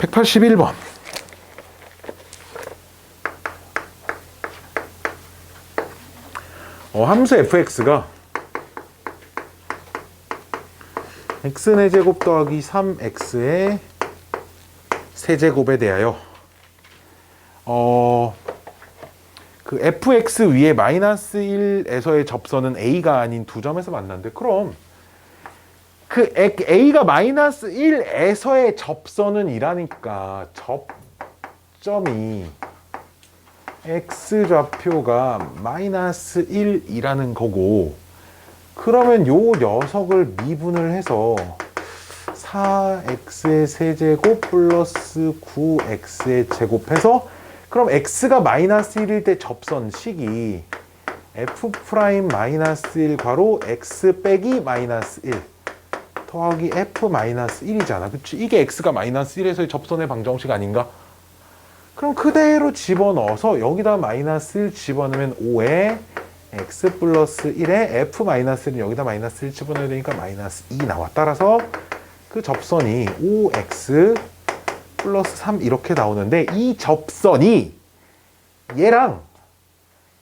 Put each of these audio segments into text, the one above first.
181번. 함수 fx가 x의 제곱 더하기 3x의 세제곱에 대하여 그 fx 위에 마이너스 1에서의 접선은 a가 아닌 두 점에서 만난대. 그럼 그 a가 마이너스 1에서의 접선은 이라니까 접점이 x좌표가 마이너스 1이라는 거고, 그러면 요 녀석을 미분을 해서 4x의 세제곱 플러스 9x의 제곱해서, 그럼 x가 마이너스 1일 때 접선 식이 f 프라임 마이너스 1 괄호 x 빼기 마이너스 1 더하기 f 마이너스 1이잖아. 그치? 이게 x가 마이너스 1에서의 접선의 방정식 아닌가? 그럼 그대로 집어넣어서 여기다 마이너스 1 집어넣으면 5에 x 플러스 1에 f 마이너스 1은 여기다 마이너스 1 집어넣어야 되니까 마이너스 2 나와. 따라서 그 접선이 5x 플러스 3 이렇게 나오는데, 이 접선이 얘랑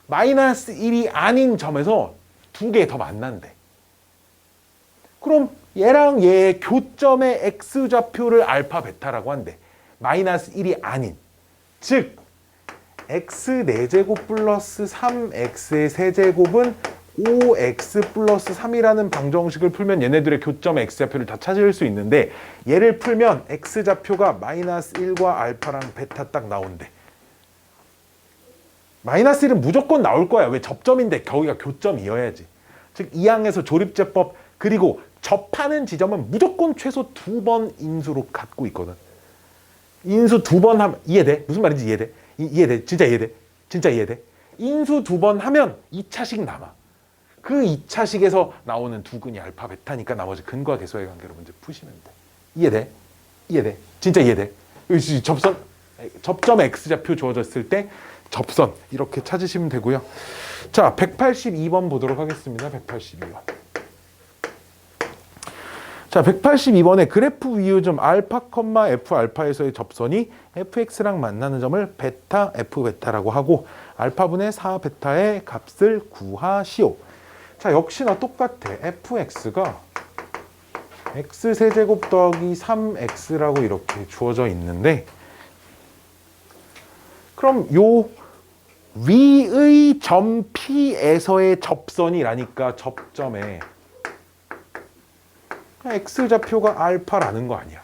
마이너스 1이 아닌 점에서 두 개 더 만난대. 그럼 얘랑 얘의 교점의 x좌표를 알파 베타라고 한대. 마이너스 1이 아닌. 즉 x 4제곱 플러스 3x의 세제곱은 5x 플러스 3이라는 방정식을 풀면 얘네들의 교점의 x좌표를 다 찾을 수 있는데, 얘를 풀면 x좌표가 마이너스 1과 알파랑 베타 딱 나온대. 마이너스 1은 무조건 나올 거야. 왜? 접점인데 거기가 교점이어야지. 즉 이항에서 조립제법, 그리고 접하는 지점은 무조건 최소 2번 인수로 갖고 있거든. 인수 2번 하면 이해돼? 무슨 말인지 이해돼? 이해돼? 진짜 이해돼? 진짜 이해돼? 인수 2번 하면 2차식 남아. 그 2차식에서 나오는 두 근이 알파 베타니까 나머지 근과 계수의 관계로 문제 푸시면 돼. 이해돼? 이해돼? 진짜 이해돼? 접점 x좌표 주어졌을 때 접선 이렇게 찾으시면 되고요. 자, 182번 보도록 하겠습니다. 182번. 자, 182번에 그래프 위유점 알파, f 알파에서의 접선이 fx랑 만나는 점을 베타 f 베타라고 하고, 알파분의 4 베타의 값을 구하시오. 자, 역시나 똑같아. fx가 x 세제곱 더하기 3x라고 이렇게 주어져 있는데, 그럼 요 위의 점 P에서의 접선이라니까 접점에 x좌표가 알파라는 거 아니야.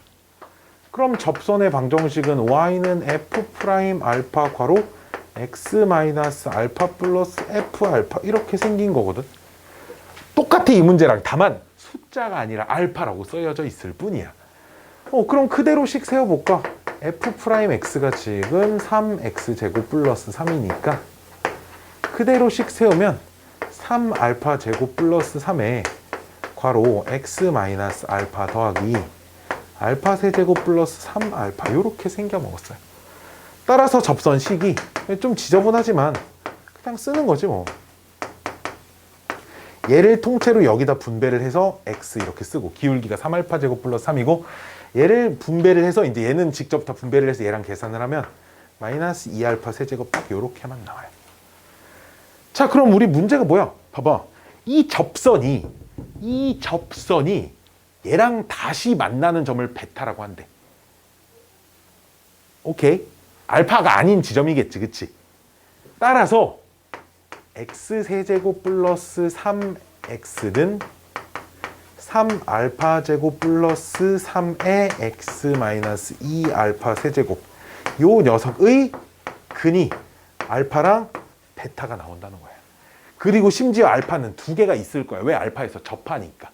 그럼 접선의 방정식은 y는 f 프라임 알파 괄호 x 마이너스 알파 플러스 f 알파 이렇게 생긴 거거든. 똑같아 이 문제랑. 다만 숫자가 아니라 알파라고 써여져 있을 뿐이야. 그럼 그대로씩 세워볼까? f 프라임 x가 지금 3x 제곱 플러스 3이니까 그대로씩 세우면 3 알파 제곱 플러스 3에 괄호 x 마이너스 알파 더하기 알파 세제곱 플러스 3 알파 이렇게 생겨 먹었어요. 따라서 접선식이 좀 지저분하지만 그냥 쓰는 거지 뭐. 얘를 통째로 여기다 분배를 해서 x 이렇게 쓰고, 기울기가 3알파 제곱 플러스 3이고, 얘를 분배를 해서 이제 얘는 직접 다 분배를 해서 얘랑 계산을 하면 마이너스 2알파 세제곱 딱 요렇게만 나와요. 자, 그럼 우리 문제가 뭐야? 봐봐. 이 접선이 얘랑 다시 만나는 점을 베타라고 한대. 오케이? 알파가 아닌 지점이겠지, 그치? 따라서 x 세제곱 플러스 3x는 3알파 제곱 플러스 3의 x 마이너스 2알파 세제곱, 요 녀석의 근이 알파랑 베타가 나온다는 거야. 그리고 심지어 알파는 두 개가 있을 거야. 왜? 알파에서 접하니까.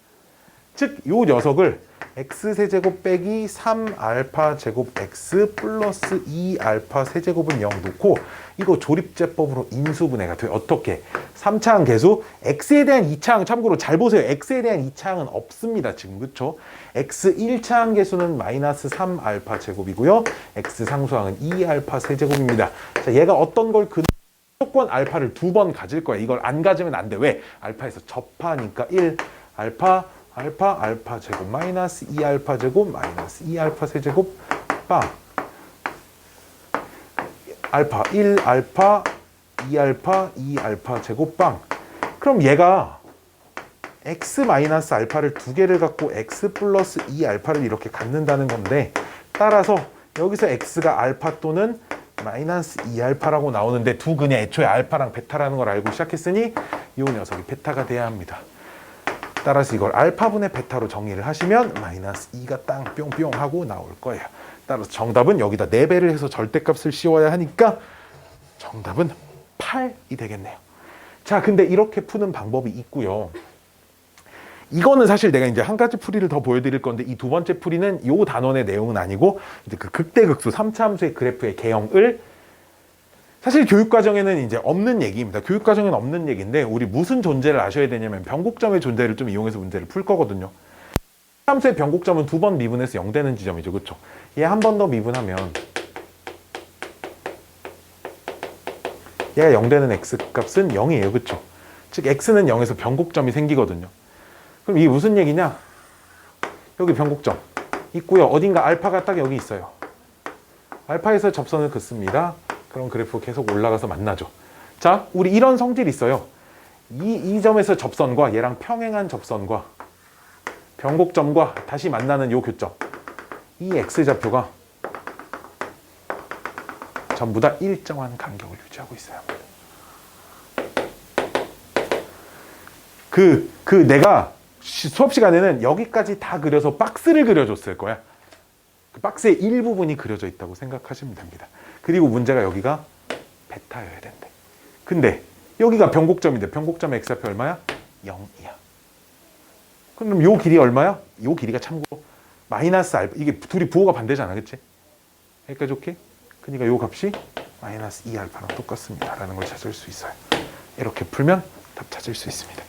즉, 요 녀석을 x 세제곱 빼기 3알파 제곱 x 플러스 2알파 세제곱은 0 놓고, 이거 조립제법으로 인수분해가 돼. 어떻게? 3차항 계수, x에 대한 2차항 참고로 잘 보세요. x에 대한 2차항은 없습니다. 지금 그쵸? x 1차항 계수는 마이너스 3알파 제곱이고요. x 상수항은 2알파 세제곱입니다. 자, 얘가 어떤 걸 무조건 알파를 2번 가질 거야. 이걸 안 가지면 안 돼. 왜? 알파에서 접하니까 1 알파 제곱 마이너스 2알파 제곱 마이너스 2알파 세제곱 빵 알파 1 알파 2 알파 2 알파 제곱 빵. 그럼 얘가 x 마이너스 알파를 두 개를 갖고 x 플러스 2 알파를 이렇게 갖는다는 건데, 따라서 여기서 x가 알파 또는 마이너스 2 알파라고 나오는데, 두 근이 애초에 알파랑 베타라는 걸 알고 시작했으니 이 녀석이 베타가 돼야 합니다. 따라서 이걸 알파분의 베타로 정의를 하시면 마이너스 2가 땅 뿅뿅 하고 나올 거예요. 따라서 정답은 여기다 4배를 해서 절대값을 씌워야 하니까 정답은 8이 되겠네요. 자, 근데 이렇게 푸는 방법이 있고요. 이거는 사실 내가 이제 한 가지 풀이를 더 보여드릴 건데, 이 두 번째 풀이는 요 단원의 내용은 아니고 이제 그 극대극소 3차 함수의 그래프의 개형을, 사실 교육과정에는 이제 없는 얘기입니다. 교육과정에는 없는 얘기인데, 우리 무슨 존재를 아셔야 되냐면 변곡점의 존재를 좀 이용해서 문제를 풀 거거든요. 함수의 변곡점은 2번 미분해서 0 되는 지점이죠. 그렇죠? 얘 한 번 더 미분하면 얘가 0 되는 x값은 0이에요. 그렇죠? 즉 x는 0에서 변곡점이 생기거든요. 그럼 이게 무슨 얘기냐? 여기 변곡점 있고요. 어딘가 알파가 딱 여기 있어요. 알파에서 접선을 긋습니다. 그럼 그래프 계속 올라가서 만나죠. 자, 우리 이런 성질이 있어요. 이 점에서 접선과 얘랑 평행한 접선과 변곡점과 다시 만나는 요 교점, 이 x좌표가 전부 다 일정한 간격을 유지하고 있어야 합니다. 내가 수업 시간에는 여기까지 다 그려서 박스를 그려줬을 거야. 그 박스의 일부분이 그려져 있다고 생각하시면 됩니다. 그리고 문제가 여기가 베타여야 된대. 근데 여기가 변곡점인데 변곡점의 x좌표 얼마야? 0이야. 그럼 요 길이 얼마야? 요 길이가 참고로 마이너스 알파. 이게 둘이 부호가 반대잖아. 그치? 여기까지 오케이? 그러니까 요 값이 마이너스 2 알파랑 똑같습니다. 라는 걸 찾을 수 있어요. 이렇게 풀면 답 찾을 수 있습니다.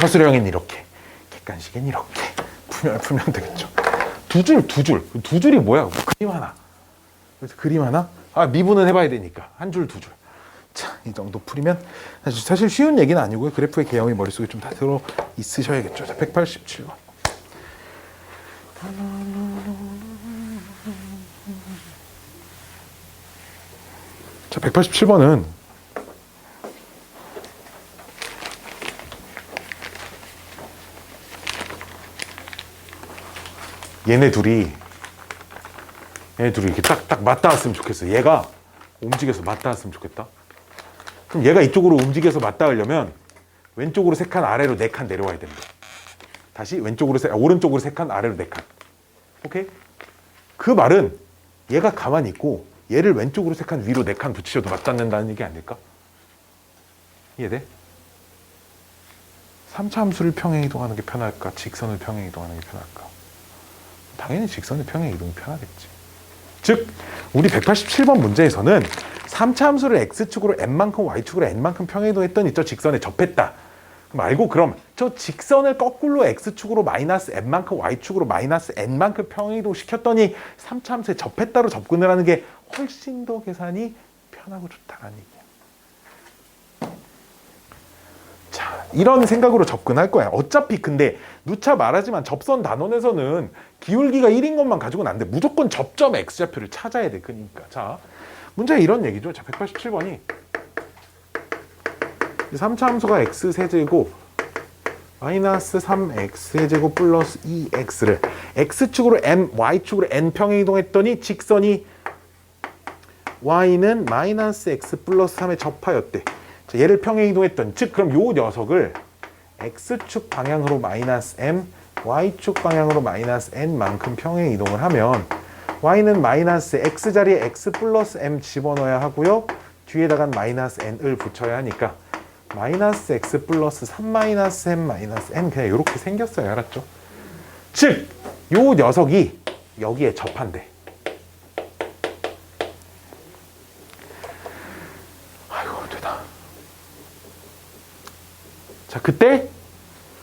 서술형은 이렇게, 객관식은 이렇게 풀면 되겠죠. 두 줄이 뭐야? 그림 하나. 그래서 그림 하나? 미분은 해봐야 되니까 한 줄, 두 줄. 자, 이 정도 풀이면 사실 쉬운 얘기는 아니고요. 그래프의 개형이 머릿속에 좀 다 들어 있으셔야겠죠. 자, 187번. 자, 187번은 얘네 둘이 이렇게 딱 맞닿았으면 좋겠어. 얘가 움직여서 맞닿았으면 좋겠다. 그럼 얘가 이쪽으로 움직여서 맞닿으려면 왼쪽으로 3칸, 아래로 4칸 내려와야 됩니다. 다시 오른쪽으로 3칸, 아래로 4칸. 오케이? 그 말은 얘가 가만히 있고 얘를 왼쪽으로 3칸, 위로 4칸 붙이셔도 맞닿는다는 얘기 아닐까? 이해돼? 3차 함수를 평행 이동하는 게 편할까? 직선을 평행 이동하는 게 편할까? 당연히 직선을 평행 이동이 편하겠지. 즉, 우리 187번 문제에서는 3차 함수를 x축으로 n만큼 y축으로 n만큼 평행 이동했더니 저 직선에 접했다. 말고 그럼 저 직선을 거꾸로 x축으로 마이너스 n만큼 y축으로 마이너스 n만큼 평행 이동시켰더니 3차 함수에 접했다로 접근을 하는 게 훨씬 더 계산이 편하고 좋다는 얘기야. 자, 이런 생각으로 접근할 거야. 어차피 근데 누차 말하지만 접선 단원에서는 기울기가 1인 것만 가지고는 안 돼. 무조건 접점 x좌표를 찾아야 돼. 그러니까 자, 문제가 이런 얘기죠. 자, 187번이 3차 함수가 x세제곱 마이너스 3x세제곱 플러스 2x를 x축으로 m, y축으로 n 평행 이동했더니 직선이 y는 마이너스 x 플러스 3에 접하였대. 자, 얘를 평행 이동했던, 즉 그럼 요 녀석을 x축 방향으로 마이너스 m, y축 방향으로 마이너스 n만큼 평행 이동을 하면 y는 마이너스 x 자리에 x 플러스 m 집어넣어야 하고요. 뒤에다가 마이너스 n을 붙여야 하니까 마이너스 x 플러스 3 마이너스 m 마이너스 n 그냥 이렇게 생겼어요. 알았죠? 즉, 요 녀석이 여기에 접한대. 아이고, 되다. 자, 그때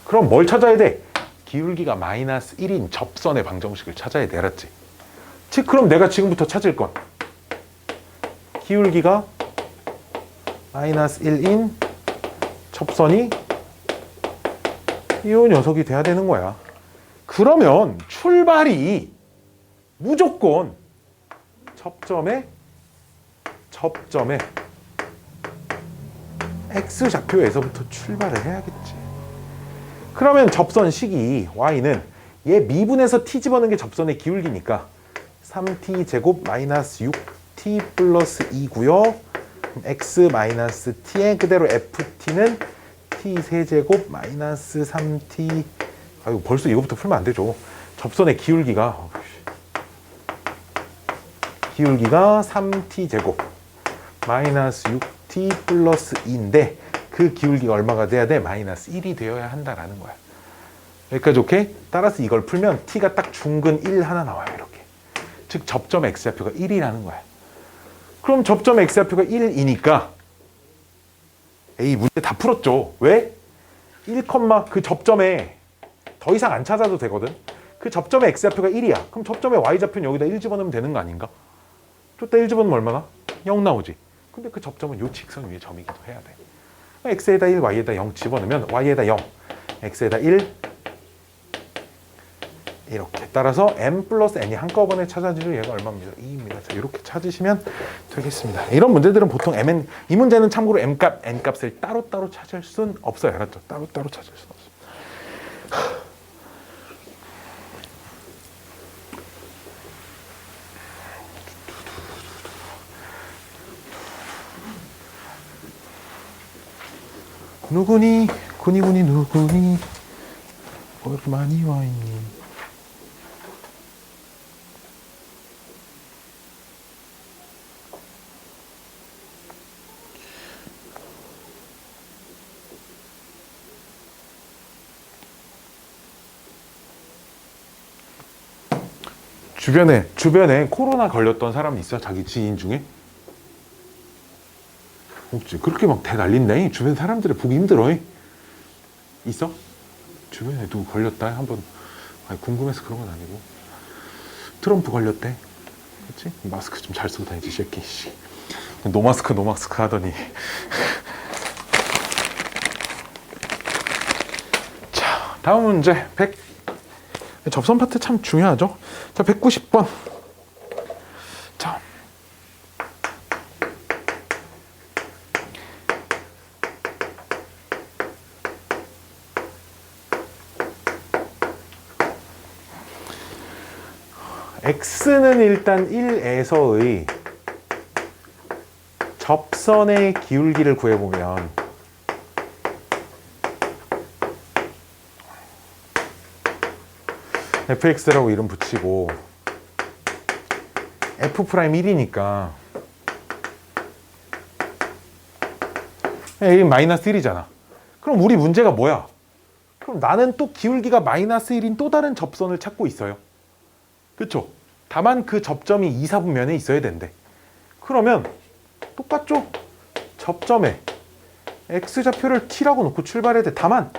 그럼 뭘 찾아야 돼? 기울기가 마이너스 1인 접선의 방정식을 찾아야 돼. 알았지? 즉, 그럼 내가 지금부터 찾을 건 기울기가 마이너스 1인 접선이 이 녀석이 돼야 되는 거야. 그러면 출발이 무조건 접점에 x좌표에서부터 출발을 해야겠지. 그러면 접선 시기 y는 얘 미분에서 t 집어넣는 게 접선의 기울기니까 3t 제곱 마이너스 6t 플러스 2고요. x 마이너스 t에 그대로 ft는 t 세제곱 마이너스 3t. 아이고 벌써 이거부터 풀면 안 되죠. 접선의 기울기가 3t 제곱 마이너스 6t 플러스 2인데 그 기울기가 얼마가 돼야 돼? 마이너스 1이 되어야 한다라는 거야. 여기까지 오케이? 따라서 이걸 풀면 t가 딱 중근 1 하나 나와요. 이렇게. 즉 접점 x좌표가 1이라는 거야. 그럼 접점 x좌표가 1이니까 에이 문제 다 풀었죠. 왜? 1, 그 접점에 더 이상 안 찾아도 되거든. 그 접점의 x좌표가 1이야. 그럼 접점의 y좌표는 여기다 1 집어넣으면 되는 거 아닌가? 쫓다 1 집어넣으면 얼마나? 0 나오지. 근데 그 접점은 요 직선 위에 점이기도 해야 돼. x에다 1, y에다 0 집어넣으면 y에다 0, x에다 1 이렇게. 따라서 m 플러스 n이 한꺼번에 찾아지죠. 얘가 얼마입니다? 2입니다. 자, 이렇게 찾으시면 되겠습니다. 이런 문제들은 보통 mn, 이 문제는 참고로 m값, n값을 따로따로 찾을 순 없어요. 알았죠? 따로따로 찾을 순 없어요. 누구니 누구니 얼마니 와있니. 주변에 코로나 걸렸던 사람 있어? 자기 지인 중에? 없지. 그렇게 막 대난린다. 주변 사람들이 보기 힘들어. 있어? 주변에 누구 걸렸다? 한번 궁금해서 그런 건 아니고. 트럼프 걸렸대. 그렇지? 마스크 좀 잘 쓰고 다니지, 새끼. 노마스크 하더니. 자, 다음 문제 100. 접선 파트 참 중요하죠. 자, 190번. 자, x는 일단 1에서의 접선의 기울기를 구해보면 fx라고 이름 붙이고 f'1이니까 a 마이너스 1이잖아. 그럼 우리 문제가 뭐야? 그럼 나는 또 기울기가 마이너스 1인 또 다른 접선을 찾고 있어요. 그쵸? 다만 그 접점이 2, 4분면에 있어야 된대. 그러면 똑같죠? 접점에 x좌표를 t라고 놓고 출발해야 돼. 다만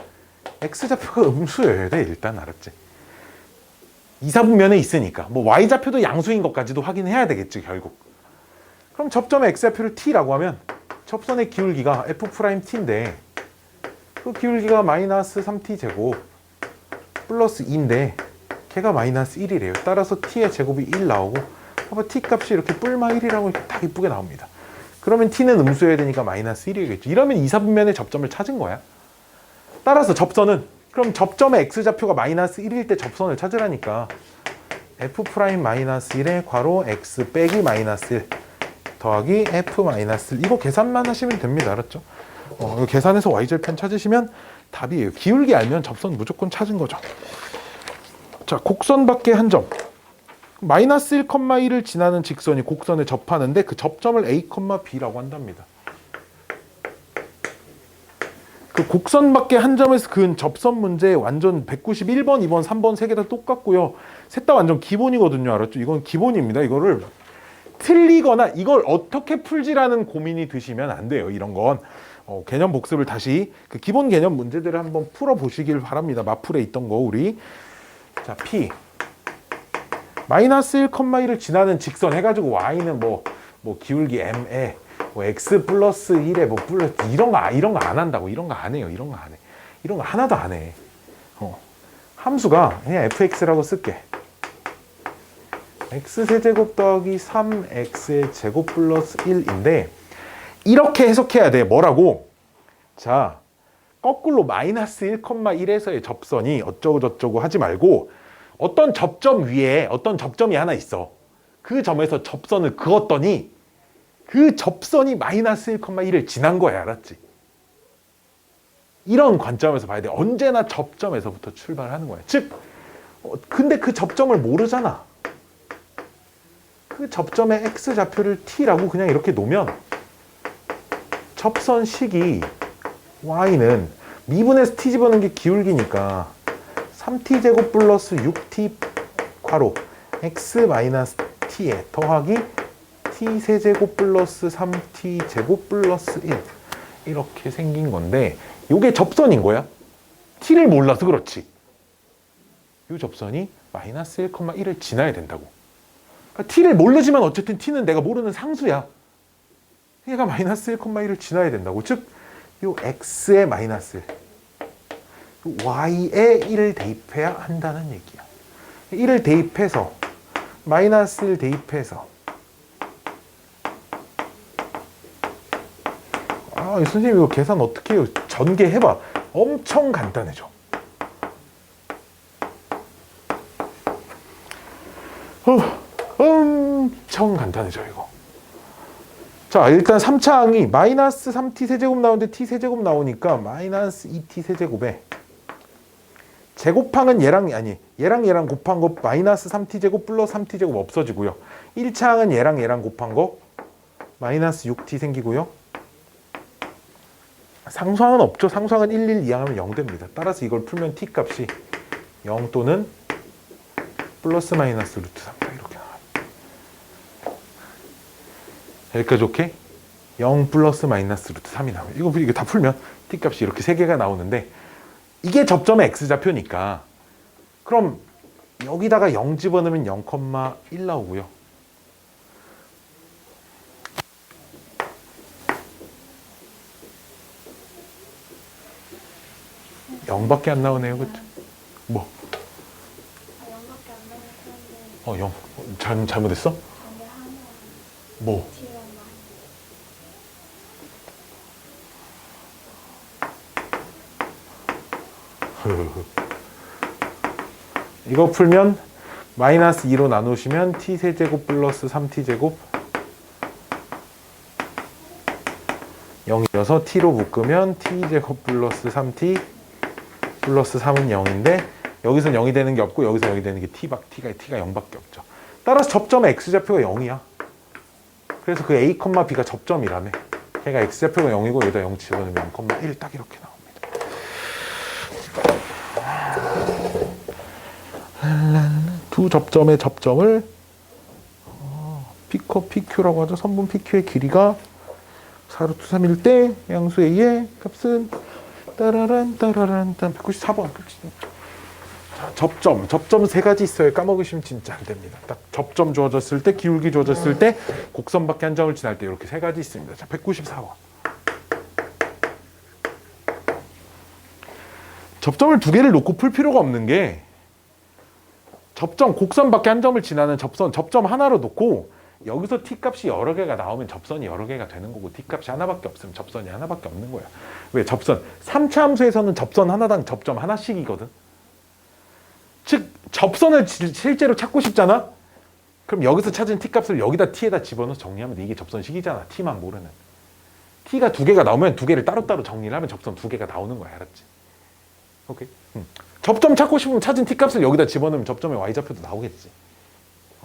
x좌표가 음수여야 돼. 일단 알았지? 2, 4분면에 있으니까 뭐 y좌표도 양수인 것까지도 확인해야 되겠지 결국. 그럼 접점의 x좌표를 t라고 하면 접선의 기울기가 f't인데 그 기울기가 마이너스 3t 제곱 플러스 2인데 걔가 마이너스 1이래요. 따라서 t의 제곱이 1 나오고 봐봐 t 값이 이렇게 뿔마 1이라고 이렇게 딱 이쁘게 나옵니다. 그러면 t는 음수여야 되니까 마이너스 1이겠죠. 이러면 2, 4분면의 접점을 찾은 거야. 따라서 접선은 그럼 접점의 x좌표가 마이너스 1일 때 접선을 찾으라니까 f'-1에 괄호 x 빼기 마이너스 1 더하기 f-1 이거 계산만 하시면 됩니다. 알았죠? 이거 계산해서 y절편 찾으시면 답이에요. 기울기 알면 접선 무조건 찾은 거죠. 자, 곡선 밖에 한 점. 마이너스 1,1을 지나는 직선이 곡선에 접하는데 그 접점을 A, B라고 한답니다. 그 곡선 밖에 한 점에서 그은 접선 문제 완전 191번, 2번, 3번 세 개 다 똑같고요. 셋 다 완전 기본이거든요. 알았죠? 이건 기본입니다. 이거를 틀리거나 이걸 어떻게 풀지라는 고민이 드시면 안 돼요. 이런 건 개념 복습을 다시 그 기본 개념 문제들을 한번 풀어보시길 바랍니다. 마풀에 있던 거 우리. 자, P 마이너스 1,1을 지나는 직선 해가지고 Y는 뭐 기울기 M에 뭐 X 플러스 1에 뭐 플러스 이런 거 안 한다고. 이런 거 안 해요. 이런 거 안 해. 이런 거 하나도 안 해. 함수가 그냥 fx라고 쓸게. x세제곱 더하기 3x의 제곱 플러스 1인데 이렇게 해석해야 돼. 뭐라고? 자, 거꾸로 마이너스 1,1에서의 접선이 어쩌고저쩌고 하지 말고 어떤 접점 위에 어떤 접점이 하나 있어. 그 점에서 접선을 그었더니 그 접선이 마이너스 1,1을 지난 거야. 알았지? 이런 관점에서 봐야 돼. 언제나 접점에서부터 출발하는 거야. 즉, 근데 그 접점을 모르잖아. 그 접점의 x좌표를 t라고 그냥 이렇게 놓으면 접선식이 y는 미분에서 t 집어넣는 게 기울기니까 3t제곱 플러스 6t 괄호 x 마이너스 t에 더하기 t세제곱 플러스 3t제곱 플러스 1 이렇게 생긴 건데 이게 접선인 거야. t를 몰라서 그렇지. 이 접선이 마이너스 1,1을 지나야 된다고. 그러니까 t를 모르지만 어쨌든 t는 내가 모르는 상수야. 얘가 마이너스 1,1을 지나야 된다고. 즉, 이 x의 마이너스 y에 1을 대입해야 한다는 얘기야. 1을 대입해서 마이너스 1 대입해서 선생님 이거 계산 어떻게 해요? 전개해봐. 엄청 간단해져. 엄청 간단해져 이거. 자, 일단 3차항이 마이너스 3t 세제곱 나오는데 t 세제곱 나오니까 마이너스 2t 세제곱에 제곱항은 얘랑 곱한 거 마이너스 3t 제곱 플러스 3t 제곱 없어지고요. 1차항은 얘랑 곱한 거 마이너스 6t 생기고요. 상수항은 없죠. 상수항은 1, 1 이항하면 0 됩니다. 따라서 이걸 풀면 t 값이 0 또는 플러스 마이너스 루트 3다 이렇게 나와요. 여기까지 오케이? 0 플러스 마이너스 루트 3이 나와요. 이거 다 풀면 t 값이 이렇게 세 개가 나오는데 이게 접점의 x좌표니까 그럼 여기다가 0 집어넣으면 0,1 나오고요. (0밖에) 안 나오네요. 그쵸? 뭐? 0밖에 안 나왔는데 0. 잘못했어? 뭐? 이거 풀면 마이너스 2로 나누시면 t세제곱 플러스 3t제곱 0이어서 t로 묶으면 t제곱 플러스 3t 플러스 3은 0인데 여기서 0이 되는 게 없고 여기서 0이 되는 게 t가 0밖에 없죠. 따라서 접점의 x좌표가 0이야. 그래서 그 a, b가 접점이라며. 걔가 x좌표가 0이고 여기다 0 집어넣으면 0,1 딱 이렇게 나옵니다. 두 접점의 접점을 P컷 PQ라고 하죠. 선분 PQ의 길이가 4루트 3일 때 양수 A의 값은 따라란 194번. 자, 접점 세 가지 있어요. 까먹으시면 진짜 안 됩니다. 딱 접점 주어졌을 때, 기울기 주어졌을 때, 곡선 밖에 한 점을 지날 때 이렇게 세 가지 있습니다. 자, 194번. 접점을 두 개를 놓고 풀 필요가 없는 게 접점, 곡선 밖에 한 점을 지나는 접점 하나로 놓고 여기서 t값이 여러 개가 나오면 접선이 여러 개가 되는 거고 t값이 하나밖에 없으면 접선이 하나밖에 없는 거야. 왜? 접선 3차 함수에서는 접선 하나당 접점 하나씩이거든. 즉 접선을 실제로 찾고 싶잖아? 그럼 여기서 찾은 t값을 여기다 t에다 집어넣어서 정리하면 돼. 이게 접선식이잖아. t만 모르는. t가 두 개가 나오면 두 개를 따로따로 정리를 하면 접선 두 개가 나오는 거야. 알았지? 오케이? 접점 찾고 싶으면 찾은 t값을 여기다 집어넣으면 접점의 y좌표도 나오겠지.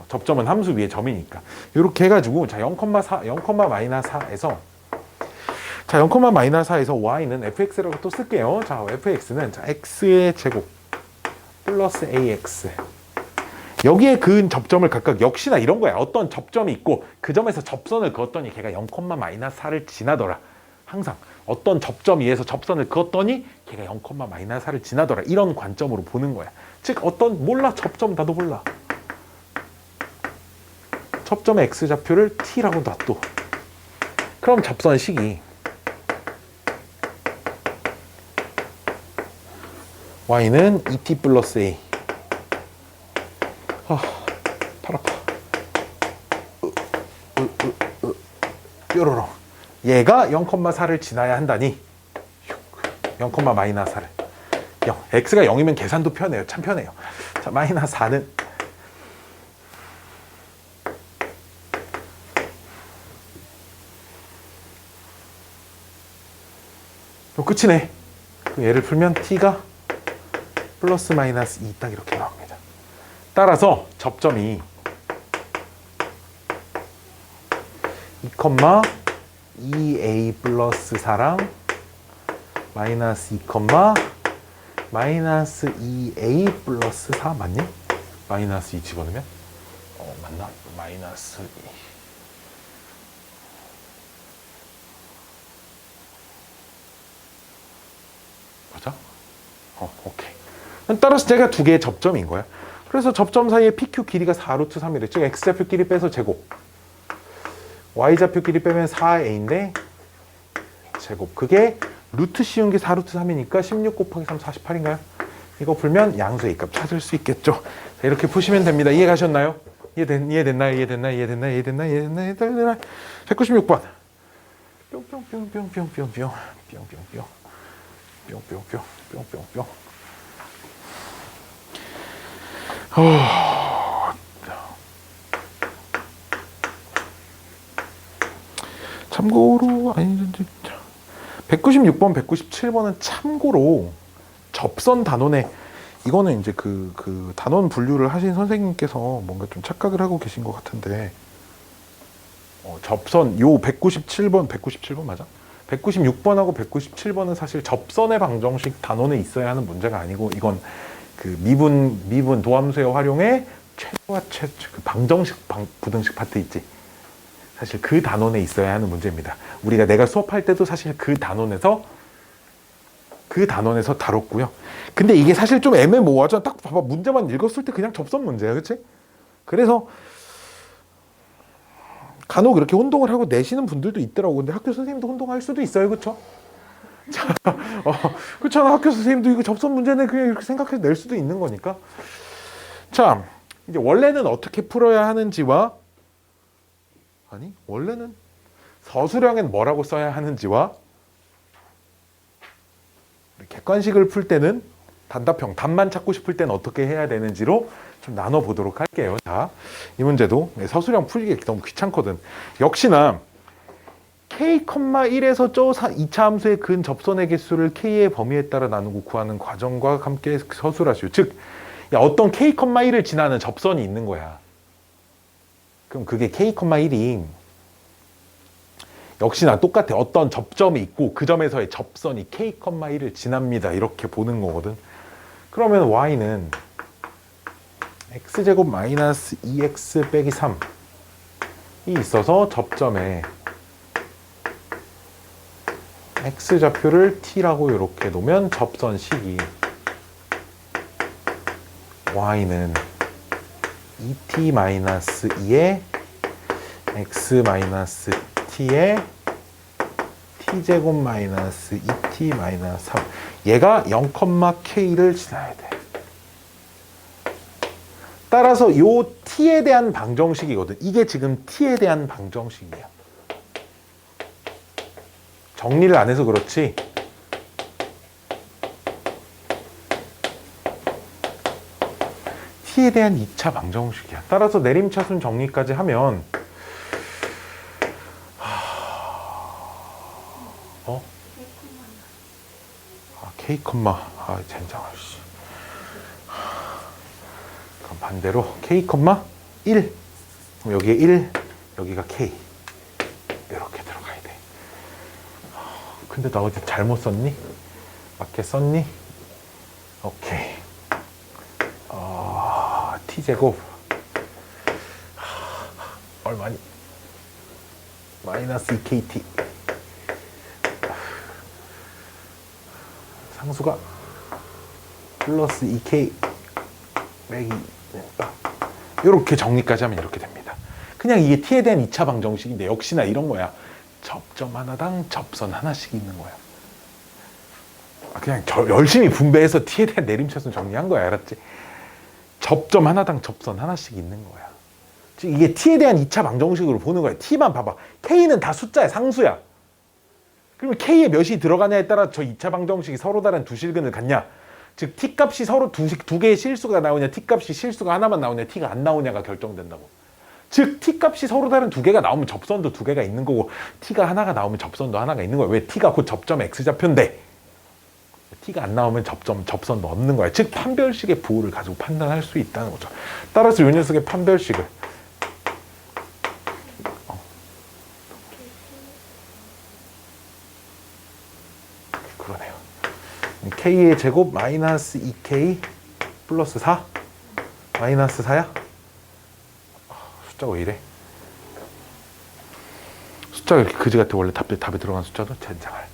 접점은 함수 위에 점이니까. 이렇게 해가지고 자 0,4에서 자 0,-4에서 y는 fx라고 또 쓸게요. 자 fx는 자 x의 제곱 플러스 ax 여기에 그은 접점을 각각 역시나 이런 거야. 어떤 접점이 있고 그 점에서 접선을 그었더니 걔가 0,-4를 지나더라. 항상 어떤 접점 위에서 접선을 그었더니 걔가 0,-4를 지나더라. 이런 관점으로 보는 거야. 즉 몰라. 접점 나도 몰라. 접점의 x좌표를 t라고 놔둬. 그럼 접선식이 y는 2t 플러스 a 팔 아파. 뾰로롱. 얘가 0,4를 지나야 한다니 0, 마이너스 4를 0. x가 0이면 계산도 편해요. 참 편해요. 자, 마이너스 4는 끝이네. 얘를 풀면 t가 플러스 마이너스 2 딱 이렇게 나옵니다. 따라서 접점이 2,2a 플러스 4랑 마이너스 2, 마이너스 2a 플러스 4 맞니? 마이너스 2 집어넣으면? 맞나? 마이너스 2. 맞아? 오케이. 따라서 제가 두 개의 접점인 거야. 그래서 접점 사이에 PQ 길이가 4루트 3이래. 즉 X좌표 길이 빼서 제곱. Y좌표 길이 빼면 4A인데 제곱. 그게 루트 씌운 게 4루트 3이니까 16 곱하기 3 48인가요? 이거 풀면 양수의 A값 찾을 수 있겠죠. 자, 이렇게 푸시면 됩니다. 이해 가셨나요? 이해됐나요? 196번. 뿅뿅뿅뿅뿅뿅뿅. 뿅뿅뿅. 참고로 196번, 197번은 참고로 접선 단원에 이거는 이제 그 단원 분류를 하신 선생님께서 뭔가 좀 착각을 하고 계신 것 같은데 접선 요 197번 맞아? 196번하고 197번은 사실 접선의 방정식 단원에 있어야 하는 문제가 아니고 이건 그 미분 도함수의 활용에 최소와 그 방정식 부등식 파트 있지. 사실 그 단원에 있어야 하는 문제입니다. 내가 수업할 때도 사실 그 단원에서 다뤘고요. 근데 이게 사실 좀 애매모호하죠. 딱 봐봐. 문제만 읽었을 때 그냥 접선 문제야. 그치? 그래서 간혹 이렇게 혼동을 하고 내시는 분들도 있더라고. 근데 학교 선생님도 혼동할 수도 있어요. 그쵸? 그렇잖아. 학교 선생님도 이거 접선 문제네 그냥 이렇게 생각해서 낼 수도 있는 거니까. 자, 이제 원래는 어떻게 풀어야 하는지와 원래는 서술형엔 뭐라고 써야 하는지와 객관식을 풀 때는 단답형, 답만 찾고 싶을 때는 어떻게 해야 되는지로 좀 나눠보도록 할게요. 자, 이 문제도 서술형 풀기 너무 귀찮거든. 역시나 k,1에서 저 2차 함수의 근 접선의 개수를 k의 범위에 따라 나누고 구하는 과정과 함께 서술하시오. 즉, 어떤 k,1을 지나는 접선이 있는 거야. 그럼 그게 k,1이 역시나 똑같아. 어떤 접점이 있고 그 점에서의 접선이 k,1을 지납니다. 이렇게 보는 거거든. 그러면 y는 x제곱 마이너스 2x 빼기 3이 있어서 접점에 x좌표를 t라고 이렇게 놓으면 접선식이 y는 2t-2에 x-t에 t제곱 마이너스 2t-3 얘가 0,k를 지나야 돼. 따라서 요 t에 대한 방정식이거든. 이게 지금 t에 대한 방정식이야. 정리를 안 해서 그렇지 t에 대한 2차 방정식이야. 따라서 내림차순 정리까지 하면 k, 젠장. 그럼 반대로 k, 1 그럼 여기에 1 여기가 k 이렇게 들어가야 돼. 근데 나 어디 잘못 썼니? 맞게 썼니? 오케이. t제곱 얼마니? 마이너스 2kt 상수가 플러스 2k 빼기 이렇게 정리까지 하면 이렇게 됩니다. 그냥 이게 t에 대한 2차 방정식인데 역시나 이런 거야. 접점 하나당 접선 하나씩 있는 거야. 그냥 열심히 분배해서 t에 대한 내림차순 정리한 거야. 알았지? 접점 하나당 접선 하나씩 있는 거야. 즉 이게 t에 대한 2차 방정식으로 보는 거야. t만 봐봐. k는 다 숫자야, 상수야. 그러면 k에 몇이 들어가냐에 따라 저 2차 방정식이 서로 다른 두 실근을 갖냐. 즉 t 값이 서로 두 개의 실수가 나오냐, t 값이 실수가 하나만 나오냐, t가 안 나오냐가 결정된다고. 즉 t 값이 서로 다른 두 개가 나오면 접선도 두 개가 있는 거고, t가 하나가 나오면 접선도 하나가 있는 거야. 왜? t가 곧 접점 x좌표인데 t가 안 나오면 접선도 없는 거야. 즉 판별식의 부호를 가지고 판단할 수 있다는 거죠. 따라서 이 녀석의 판별식을 그러네요. k의 제곱 마이너스 2k 플러스 4 마이너스 4야? 숫자가 왜 이래? 숫자가 이렇게 그지 같아. 원래 답에 들어간 숫자도 젠장할.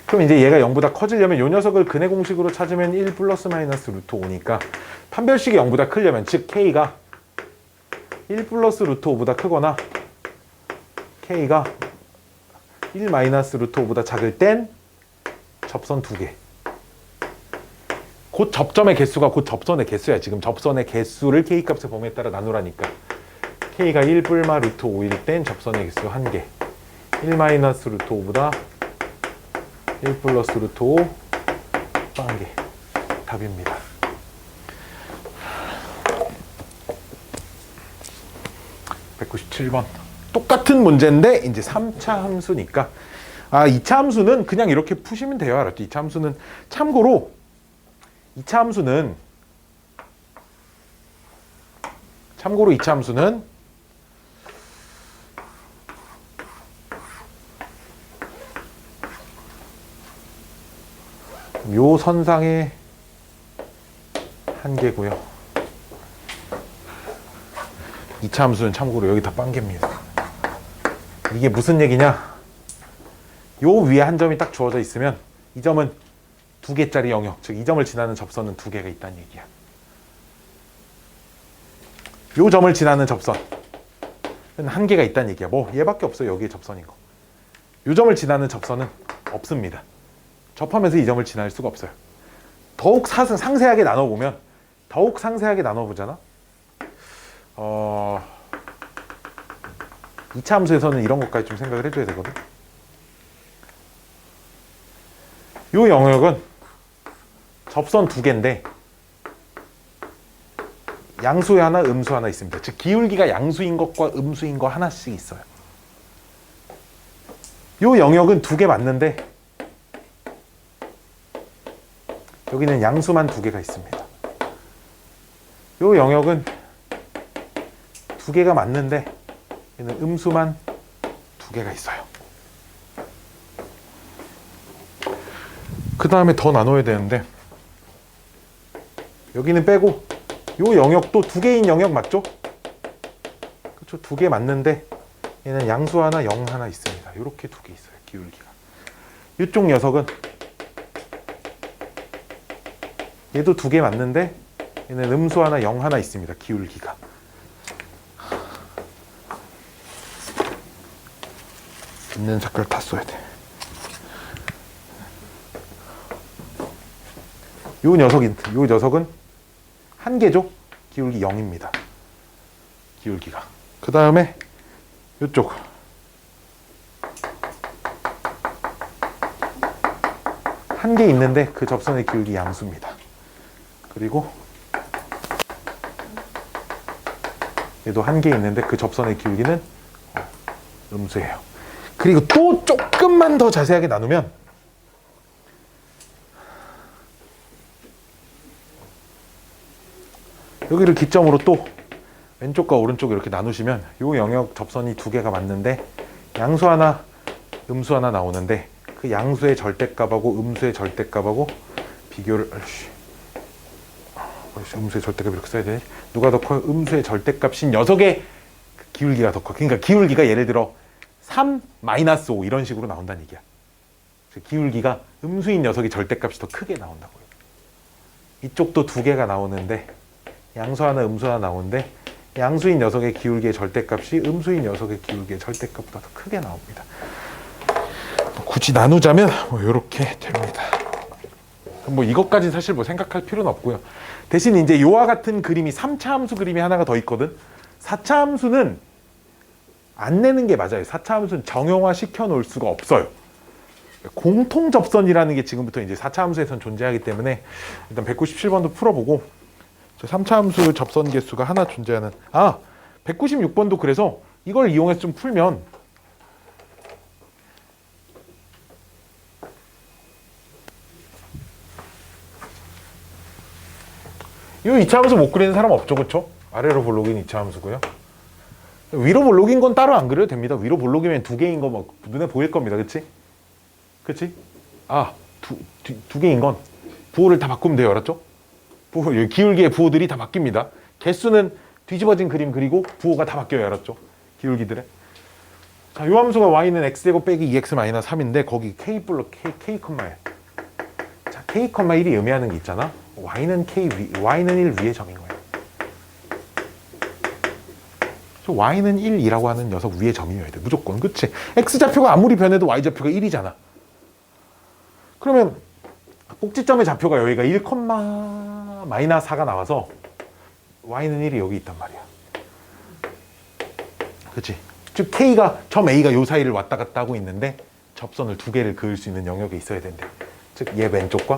그럼 이제 얘가 0보다 커지려면 이 녀석을 근의 공식으로 찾으면 1 플러스 마이너스 루트 5니까 판별식이 0보다 크려면, 즉 k가 1 플러스 루트 5보다 크거나 k가 1 마이너스 루트 5보다 작을 땐 접선 두 개. 곧 접점의 개수가 곧 접선의 개수야. 지금 접선의 개수를 k값의 범위에 따라 나누라니까. k가 1 불마 루트 5일 땐 접선의 개수 1개. 1 마이너스 루트 5보다 1 플러스 루트 5 1개. 답입니다. (197번) 똑같은 문제인데 이제 3차 함수니까 2차 함수는 그냥 이렇게 푸시면 돼요. 알았죠? 2차 함수는 참고로 2차 함수는 요 선상의 한계고요. 2차 함수는 참고로 여기 다 빵개입니다. 이게 무슨 얘기냐? 요 위에 한 점이 딱 주어져 있으면 이 점은 두 개짜리 영역, 즉 이 점을 지나는 접선은 두 개가 있다는 얘기야. 요 점을 지나는 접선은 한 개가 있다는 얘기야. 뭐 얘밖에 없어요. 여기에 접선인 거. 요 점을 지나는 접선은 없습니다. 접하면서 이 점을 지날 수가 없어요. 더욱 상세하게 나눠보면, 더욱 상세하게 나눠보잖아. 2차 함수에서는 이런 것까지 좀 생각을 해줘야 되거든. 요 영역은 접선 두 개인데 양수에 하나, 음수 하나 있습니다. 즉 기울기가 양수인 것과 음수인 거 하나씩 있어요. 요 영역은 두 개 맞는데 여기는 양수만 두 개가 있습니다. 요 영역은 두 개가 맞는데 얘는 음수만 두 개가 있어요. 그 다음에 더 나눠야 되는데 여기는 빼고 요 영역도 두 개인 영역 맞죠? 그렇죠? 두 개 맞는데 얘는 양수 하나, 영 하나 있습니다. 이렇게 두 개 있어요. 기울기가. 이쪽 녀석은 얘도 두 개 맞는데 얘는 음수 하나, 영 하나 있습니다. 기울기가. 있는 색깔 다 써야 돼. 요 녀석은 한 개죠. 기울기 0입니다. 기울기가. 그 다음에 요쪽 한 개 있는데 그 접선의 기울기 양수입니다. 그리고 얘도 한 개 있는데 그 접선의 기울기는 음수예요. 그리고 또 조금만 더 자세하게 나누면 여기를 기점으로 또 왼쪽과 오른쪽 이렇게 나누시면 이 영역 접선이 두 개가 맞는데 양수 하나, 음수 하나 나오는데 그 양수의 절대값하고 음수의 절대값하고 비교를 음수의 절대값 이렇게 써야 되니? 누가 더 커요? 음수의 절대값인 녀석의 기울기가 더 커. 그러니까 기울기가 예를 들어 3-5 이런 식으로 나온다는 얘기야. 기울기가 음수인 녀석의 절대값이 더 크게 나온다고요. 이쪽도 두 개가 나오는데 양수 하나, 음수 하나 나오는데 양수인 녀석의 기울기의 절대값이 음수인 녀석의 기울기의 절대값보다 더 크게 나옵니다. 굳이 나누자면 뭐 이렇게 됩니다. 뭐 이것까지 사실 뭐 생각할 필요는 없고요. 대신 이제 요와 같은 그림이 3차 함수 그림이 하나가 더 있거든. 4차 함수는 안 내는 게 맞아요. 4차 함수는 정형화 시켜 놓을 수가 없어요. 공통 접선이라는 게 지금부터 이제 4차 함수에선 존재하기 때문에 일단 197번도 풀어보고 3차 함수 접선 개수가 하나 존재하는 196번도 그래서 이걸 이용해서 좀 풀면 이 2차 함수 못 그리는 사람 없죠, 그쵸? 아래로 볼록인 2차 함수고요. 위로 볼록인 건 따로 안 그려도 됩니다. 위로 볼록이면 두 개인 거 막 눈에 보일 겁니다, 그치? 그치? 두 개인 건 부호를 다 바꾸면 돼요, 알았죠? 부호, 여기 기울기의 부호들이 다 바뀝니다. 개수는 뒤집어진 그림 그리고 부호가 다 바뀌어요, 알았죠? 기울기들에. 자, 요 함수가 y는 x제곱 빼기 2x-3인데 거기 k 불러 k, 1. 자, k, 1이 의미하는 게 있잖아. y는 1 위의 점인 거예요. y는 1이라고 하는 녀석 위의 점이어야 돼. 무조건. 그치? x좌표가 아무리 변해도 y좌표가 1이잖아. 그러면 꼭지점의 좌표가 여기가 1, 마이너스 4가 나와서 y는 1이 여기 있단 말이야. 그치? 즉 점 A가 요 사이를 왔다 갔다 하고 있는데 접선을 두 개를 그을 수 있는 영역에 있어야 된대. 즉 얘 왼쪽과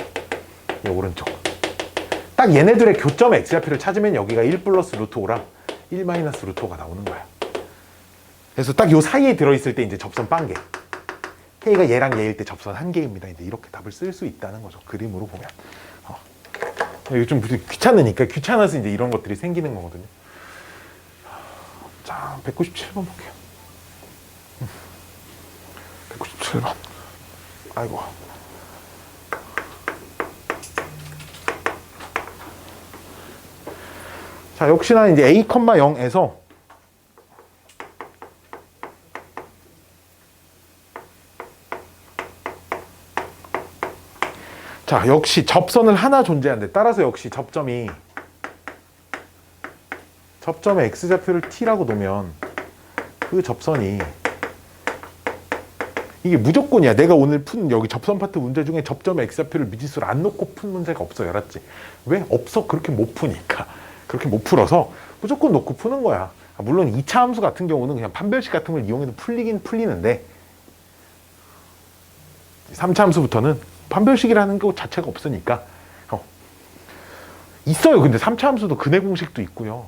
얘 오른쪽. 딱 얘네들의 교점의 x좌표를 찾으면 여기가 1 플러스 루트 5랑 1 마이너스 루트 5가 나오는 거야. 그래서 딱 요 사이에 들어있을 때 이제 접선 빵개. K가 얘랑 얘일 때 접선 한 개입니다. 이제 이렇게 답을 쓸 수 있다는 거죠. 그림으로 보면. 이거 좀 귀찮으니까 귀찮아서 이제 이런 것들이 생기는 거거든요. 자, 197번 볼게요. 197번. 아이고. 자, 역시나 이제 a, 0에서 자, 역시 접선을 하나 존재하는데 따라서 역시 접점의 x좌표를 t라고 놓으면 그 접선이 이게 무조건이야. 내가 오늘 푼 여기 접선 파트 문제 중에 접점의 x좌표를 미지수를 안 놓고 푼 문제가 없어요. 알았지? 왜? 없어. 그렇게 못 푸니까. 그렇게 못 풀어서 무조건 놓고 푸는 거야. 물론 2차 함수 같은 경우는 그냥 판별식 같은 걸 이용해도 풀리긴 풀리는데 3차 함수부터는 판별식이라는 것 자체가 없으니까 있어요. 근데 3차 함수도 근해 공식도 있고요.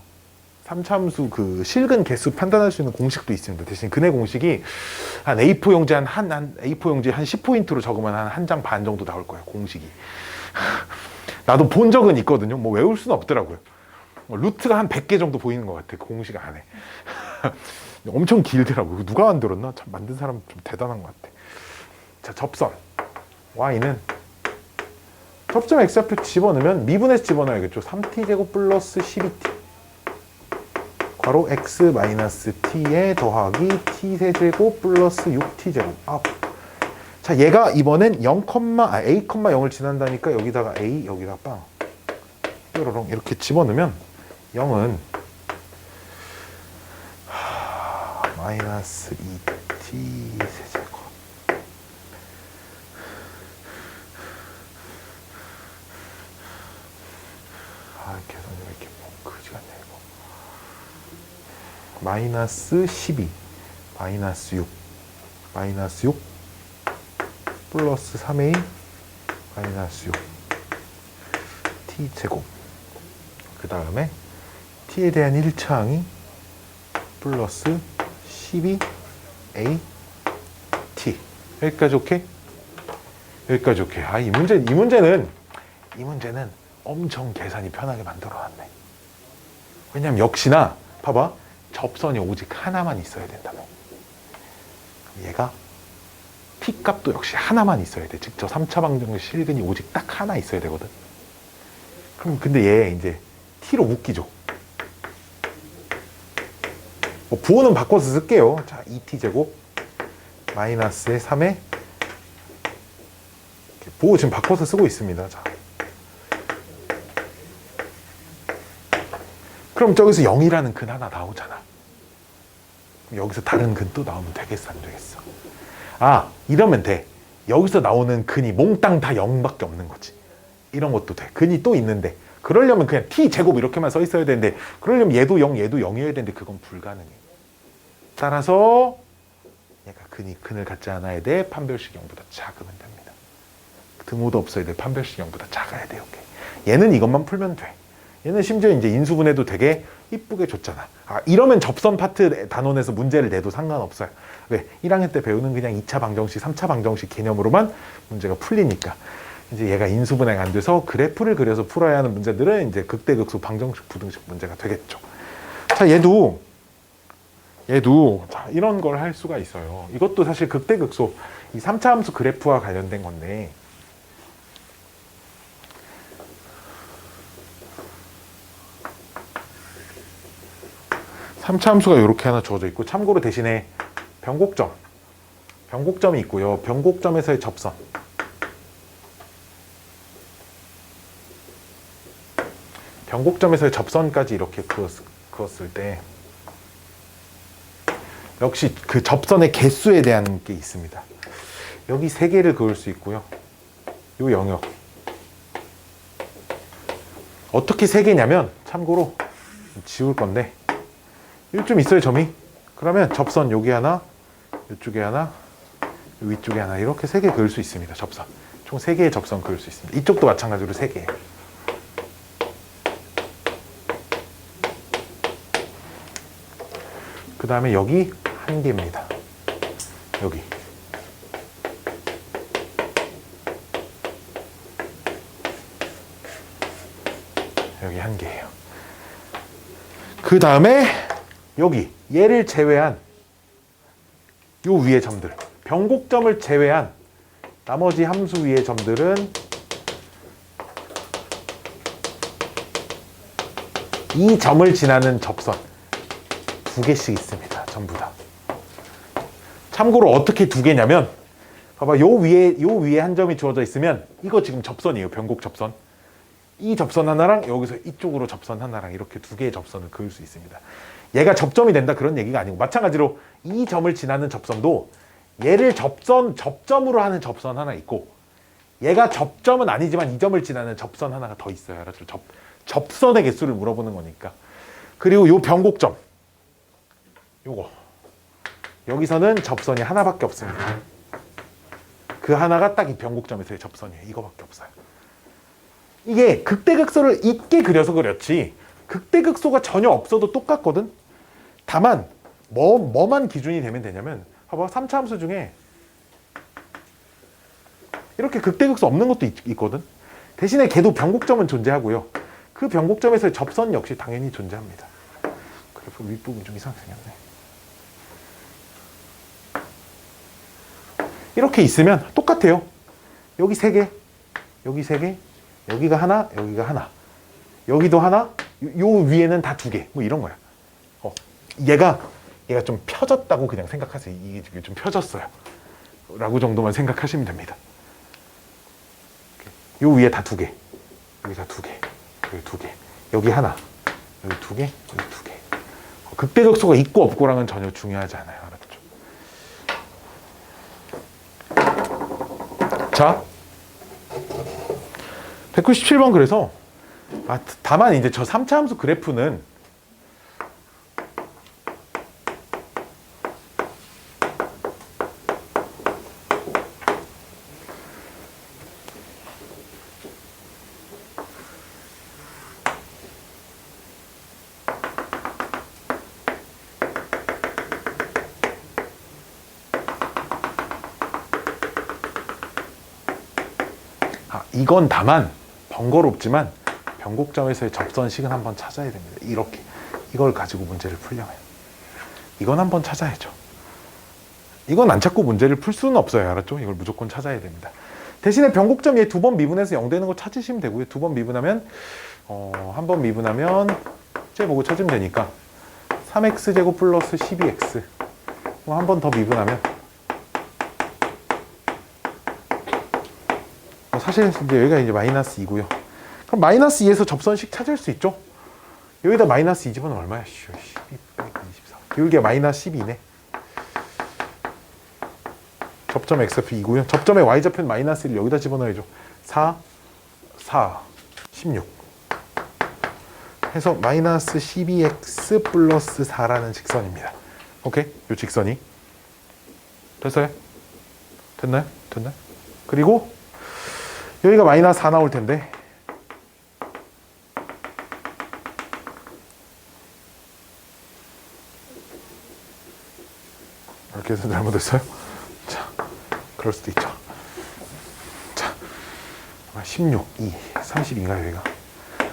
3차 함수 그 실근 개수 판단할 수 있는 공식도 있습니다. 대신 근해 공식이 한 A4 용지 한 A4 용지 한 10포인트로 적으면 한 장 반 정도 나올 거예요. 공식이. 나도 본 적은 있거든요. 뭐 외울 수는 없더라고요. 루트가 한 100개 정도 보이는 것 같아. 그 공식 안에. 엄청 길더라고요. 누가 만들었나? 참 만든 사람 좀 대단한 것 같아. 자, 접선. y는 접점 x좌표 집어넣으면 미분해서 집어넣어야겠죠. 3t제곱 플러스 12t 괄호 x 마이너스 t에 더하기 t세제곱 플러스 6t제곱. 자, 얘가 이번엔 0, a, 0을 지난다니까 여기다가 a, 여기다 빵 뾰로롱 이렇게 집어넣으면 0은 마이너스 2t 세제곱. 계산이 왜 이렇게 그지 같네 이거. 마이너스 12 마이너스 6 마이너스 6 플러스 3a 마이너스 6 t 제곱. 그 다음에 t에 대한 1차항이 플러스 12a t. 여기까지 오케이? 여기까지 오케이. 이 문제는 엄청 계산이 편하게 만들어놨네. 왜냐면 역시나 봐봐. 접선이 오직 하나만 있어야 된다며. 얘가 t값도 역시 하나만 있어야 돼. 즉 저 3차 방정식 실근이 오직 딱 하나 있어야 되거든. 그럼 근데 얘 이제 t로 묶이죠. 뭐 부호는 바꿔서 쓸게요. 자, 2t제곱 마이너스에 3에 부호 지금 바꿔서 쓰고 있습니다. 자, 그럼 저기서 0이라는 근 하나 나오잖아. 여기서 다른 근 또 나오면 되겠어, 안 되겠어? 이러면 돼. 여기서 나오는 근이 몽땅 다 0밖에 없는 거지. 이런 것도 돼. 근이 또 있는데 그러려면 그냥 t제곱 이렇게만 써 있어야 되는데 그러려면 얘도 0, 얘도 0이어야 되는데 그건 불가능해. 따라서 얘가 근을 갖지 않아야 돼. 판별식 0보다 작으면 됩니다. 등호도 없어야 돼. 판별식 0보다 작아야 돼. 이렇게. 얘는 이것만 풀면 돼. 얘는 심지어 이제 인수분해도 되게 이쁘게 줬잖아. 아, 이러면 접선 파트 단원에서 문제를 내도 상관없어요. 왜? 1학년 때 배우는 그냥 2차 방정식, 3차 방정식 개념으로만 문제가 풀리니까. 이제 얘가 인수분해가 안 돼서 그래프를 그려서 풀어야 하는 문제들은 이제 극대극소, 방정식, 부등식 문제가 되겠죠. 자, 얘도 자, 이런 걸 할 수가 있어요. 이것도 사실 극대극소, 이 3차 함수 그래프와 관련된 건데, 삼차 함수가 이렇게 하나 주어져 있고, 참고로 대신에 변곡점이 있고요. 변곡점에서의 접선. 변곡점에서의 접선까지 이렇게 그었을 때 역시 그 접선의 개수에 대한 게 있습니다. 여기 3개를 그을 수 있고요. 요 영역. 어떻게 3개냐면 참고로 지울 건데 좀 있어요, 점이. 그러면 접선 여기 하나, 이쪽에 하나, 위쪽에 하나 이렇게 3개 그을 수 있습니다. 접선. 총 3개의 접선 그을 수 있습니다. 이쪽도 마찬가지로 3개. 그 다음에 여기 1개입니다. 여기. 여기 1개예요. 그 다음에 여기 얘를 제외한 요 위의 점들, 변곡점을 제외한 나머지 함수 위의 점들은 이 점을 지나는 접선 2개씩 있습니다. 전부 다. 참고로 어떻게 2개냐면 봐봐, 요 위에 한 점이 주어져 있으면 이거 지금 접선이에요. 변곡 접선. 이 접선 하나랑 여기서 이쪽으로 접선 하나랑 이렇게 2개의 접선을 그을 수 있습니다. 얘가 접점이 된다 그런 얘기가 아니고, 마찬가지로 이 점을 지나는 접선도 얘를 접점으로 하는 접선 하나 있고, 얘가 접점은 아니지만 이 점을 지나는 접선 하나가 더 있어요. 알았죠? 접선의 개수를 물어보는 거니까. 그리고 요 변곡점, 요거 여기서는 접선이 하나밖에 없습니다. 그 하나가 딱 이 변곡점에서의 접선이에요. 이거밖에 없어요. 이게 극대극소를 있게 그려서 그렇지 극대극소가 전혀 없어도 똑같거든. 다만 뭐만 기준이 되면 되냐면 봐봐, 3차 함수 중에 이렇게 극대극소 없는 것도 있거든. 대신에 걔도 변곡점은 존재하고요. 그 변곡점에서의 접선 역시 당연히 존재합니다. 그래서 윗부분 좀 이상하게 생겼네. 이렇게 있으면 똑같아요. 여기 3개, 여기 3개, 여기가 하나, 여기가 하나, 여기도 하나, 요 위에는 다 2개, 뭐 이런 거야. 얘가 좀 펴졌다고 그냥 생각하세요. 이게 좀 펴졌어요 라고 정도만 생각하시면 됩니다. 요 위에 다 2개, 여기 다 2개, 여기 2개, 여기 하나, 여기 2개, 여기 2개. 극대극소가 있고 없고랑은 전혀 중요하지 않아요. 알았죠? 자, 197번. 그래서 다만 이제 저 3차 함수 그래프는 이건 다만 번거롭지만 변곡점에서의 접선식은 한번 찾아야 됩니다. 이렇게 이걸 가지고 문제를 풀려면 이건 한번 찾아야죠. 이건 안 찾고 문제를 풀 수는 없어요. 알았죠? 이걸 무조건 찾아야 됩니다. 대신에 변곡점 얘 2번 미분해서 0 되는 거 찾으시면 되고요. 2번 미분하면 한 번 미분하면 째보고 찾으면 되니까 3x제곱 플러스 12x 한 번 더 미분하면 사실 이제 여기가 이제 마이너스 2고요. 그럼 마이너스 2에서 접선식 찾을 수 있죠? 여기다 마이너스 2 집어넣으면 얼마야? 12, 124. 여기가 마이너스 12네. 접점 x표 2고요. 접점의 y좌표는 마이너스 1 여기다 집어넣어야죠. 4, 4, 16. 해서 마이너스 12x 플러스 4라는 직선입니다. 오케이? 이 직선이 됐어요? 됐나요? 됐나요? 그리고 여기가 마이너스 4 나올 텐데 이렇게 해서 잘못했어요? 자, 그럴 수도 있죠. 자, 16, 2, 32인가요, 여기가?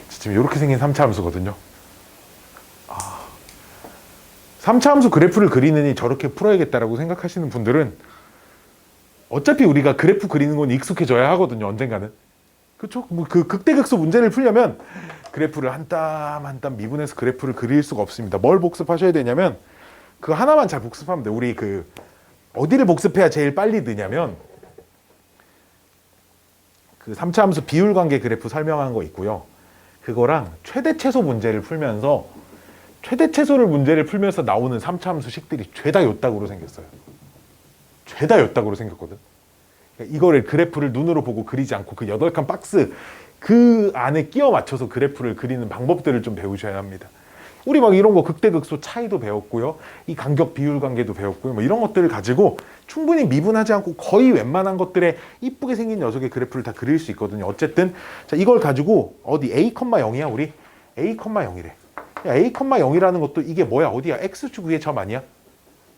지금 이렇게 생긴 3차 함수거든요. 3차 함수 그래프를 그리느니 저렇게 풀어야겠다라고 생각하시는 분들은 어차피 우리가 그래프 그리는 건 익숙해져야 하거든요, 언젠가는. 그렇죠? 뭐 그 극대극소 문제를 풀려면 그래프를 한 땀 한 땀 미분해서 그래프를 그릴 수가 없습니다. 뭘 복습하셔야 되냐면 그 하나만 잘 복습하면 돼요. 우리 그 어디를 복습해야 제일 빨리 느냐면 그 3차 함수 비율 관계 그래프 설명한 거 있고요. 그거랑 최대 최소 문제를 풀면서 최대 최소를 문제를 풀면서 나오는 3차 함수식들이 죄다 요딱으로 생겼어요. 죄다 요딱으로 생겼거든. 그러니까 이거를 그래프를 눈으로 보고 그리지 않고 그 8칸 박스 그 안에 끼워 맞춰서 그래프를 그리는 방법들을 좀 배우셔야 합니다. 우리 막 이런 거 극대극소 차이도 배웠고요. 이 간격 비율 관계도 배웠고요. 뭐 이런 것들을 가지고 충분히 미분하지 않고 거의 웬만한 것들에 이쁘게 생긴 녀석의 그래프를 다 그릴 수 있거든요. 어쨌든 자, 이걸 가지고 어디 a,0이야 우리? a,0이래. a,0이라는 것도 이게 뭐야? 어디야? x축 위에 점 아니야?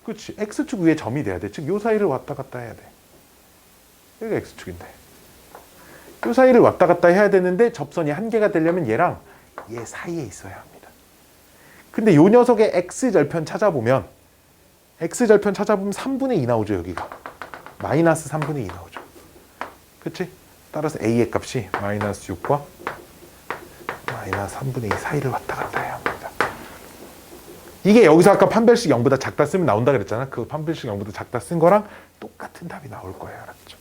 그렇지. x축 위에 점이 돼야 돼. 즉 요 사이를 왔다 갔다 해야 돼. 여기가 x축인데. 요 사이를 왔다 갔다 해야 되는데 접선이 한 개가 되려면 얘랑 얘 사이에 있어야 합니다. 근데 요 녀석의 x절편 찾아보면 3분의 2 나오죠, 여기가. 마이너스 3분의 2 나오죠. 그치? 따라서 a의 값이 마이너스 6과 마이너스 3분의 2 사이를 왔다 갔다 해야 합니다. 이게 여기서 아까 판별식 0보다 작다 쓰면 나온다 그랬잖아. 그 판별식 0보다 작다 쓴 거랑 똑같은 답이 나올 거예요. 알았죠?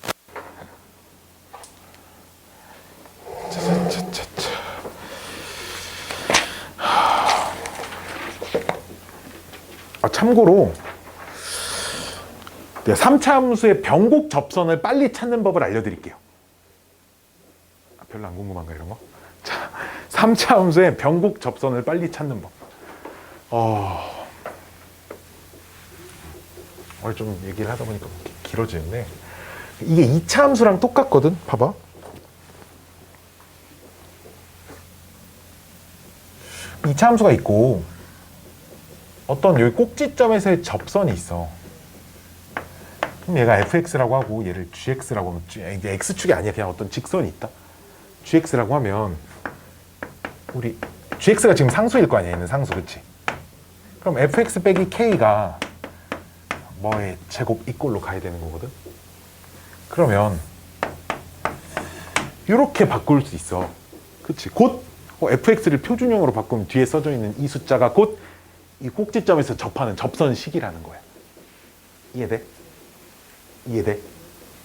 참고로 3차 함수의 변곡 접선을 빨리 찾는 법을 알려드릴게요. 별로 안 궁금한가 이런 거? 자, 3차 함수의 변곡 접선을 빨리 찾는 법. 좀 얘기를 하다 보니까 길어지는데 이게 2차 함수랑 똑같거든. 봐봐. 2차 함수가 있고 어떤 여기 꼭지점에서의 접선이 있어. 그럼 얘가 fx라고 하고 얘를 gx라고 하면 이게 x축이 아니야. 그냥 어떤 직선이 있다. gx라고 하면 우리 gx가 지금 상수일 거 아니야. 얘는 상수, 그치? 그럼 fx 빼기 k가 뭐의 제곱 이꼴로 가야 되는 거거든. 그러면 이렇게 바꿀 수 있어. 그치? 곧 fx를 표준형으로 바꾸면 뒤에 써져 있는 이 숫자가 곧 이 꼭지점에서 접하는 접선식이라는 거야. 이해돼? 이해돼?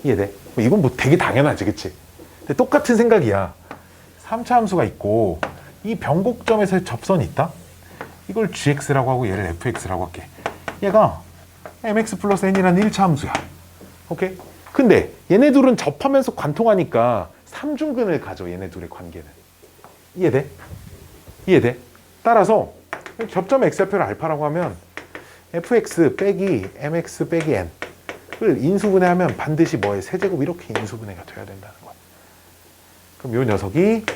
이해돼? 이건 뭐 되게 당연하지, 그치? 근데 똑같은 생각이야. 3차 함수가 있고 이 변곡점에서의 접선이 있다? 이걸 gx라고 하고 얘를 fx라고 할게. 얘가 mx 플러스 n이라는 1차 함수야. 오케이? 근데 얘네 둘은 접하면서 관통하니까 삼중근을 가져, 얘네 둘의 관계는. 이해돼? 이해돼? 따라서 접점 x좌표를 알파라고 하면 fx 빼기 mx 빼기 n을 인수분해하면 반드시 뭐의 세제곱 이렇게 인수분해가 돼야 된다는 거야. 그럼 요 녀석이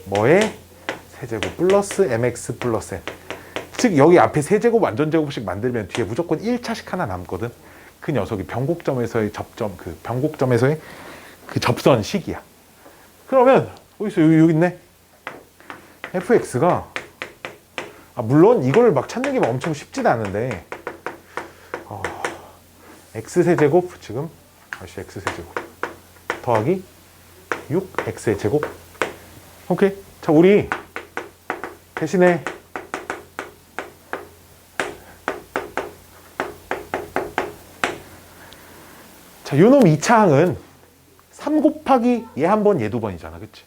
뭐의 세제곱 플러스 mx 플러스 n. 즉 여기 앞에 세제곱 완전제곱식 만들면 뒤에 무조건 1차식 하나 남거든. 그 녀석이 변곡점에서의 접점, 그 변곡점에서의 그 접선식이야. 그러면 어디 있어? 여기 있네. fx가 물론 이걸 막 찾는 게 엄청 쉽지는 않은데 x세제곱 지금 x세제곱 더하기 6x의 제곱. 오케이. 자, 우리 대신에 자, 요놈 2차항은 3 곱하기 얘 한 번, 얘 두 번이잖아. 그치?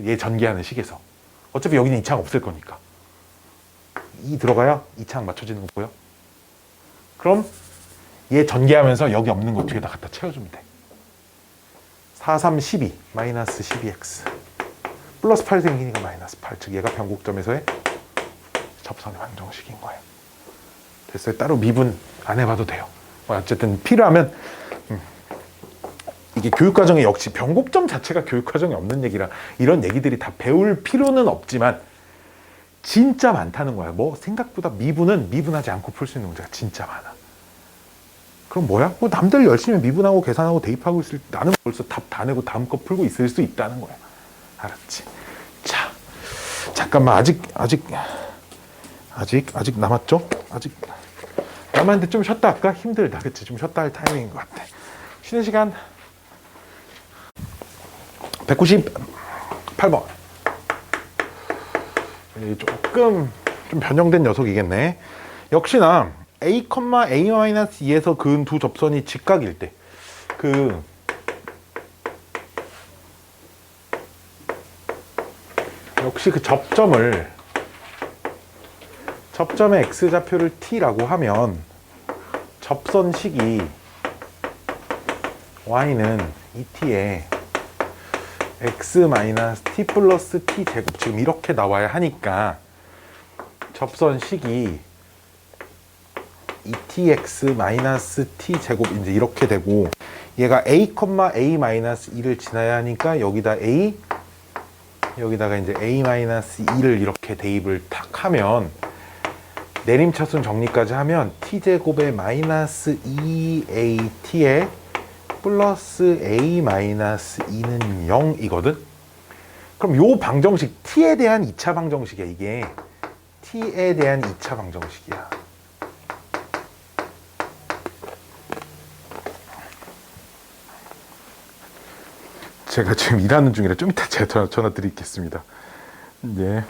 얘 전개하는 식에서 어차피 여기는 2차항 없을 거니까 이 들어가야 2차항 맞춰지는 거고요. 그럼 얘 전개하면서 여기 없는 거 뒤에다 갖다 채워주면 돼. 4, 3, 12 마이너스 12x 플러스 8 생기니까 마이너스 8. 즉 얘가 변곡점에서의 접선의 방정식인 거예요. 됐어요. 따로 미분 안 해봐도 돼요. 어쨌든 필요하면 이게 교육과정에 역시 변곡점 자체가 교육과정에 없는 얘기라 이런 얘기들이 다 배울 필요는 없지만 진짜 많다는 거야. 뭐 생각보다 미분은 미분하지 않고 풀 수 있는 문제가 진짜 많아. 그럼 뭐야? 뭐 남들 열심히 미분하고 계산하고 대입하고 있을 때 나는 벌써 답 다 내고 다음 거 풀고 있을 수 있다는 거야. 알았지? 자, 잠깐만 아직 남았죠? 아직 남았는데 좀 쉬었다 할까? 힘들다, 그치? 좀 쉬었다 할 타이밍인 것 같아. 쉬는 시간 198번. 조금 좀 변형된 녀석이겠네. 역시나 a, a-2에서 그은 두 접선이 직각일 때 역시 그 접점의 x좌표를 t라고 하면 접선식이 y는 이 t에 x-t 플러스 t 제곱 지금 이렇게 나와야 하니까 접선식이 2tx-t 제곱 이제 이렇게 되고 얘가 a, a-2를 지나야 하니까 여기다 a 여기다가 이제 a-2를 이렇게 대입을 탁 하면 내림차순 정리까지 하면 t제곱에 마이너스 2at에 플러스 a-2는 0이거든? 그럼 요 방정식 t에 대한 2차 방정식이야. 이게 t에 대한 2차 방정식이야. 제가 지금 일하는 중이라 좀 이따 제가 전화 드리겠습니다. 네.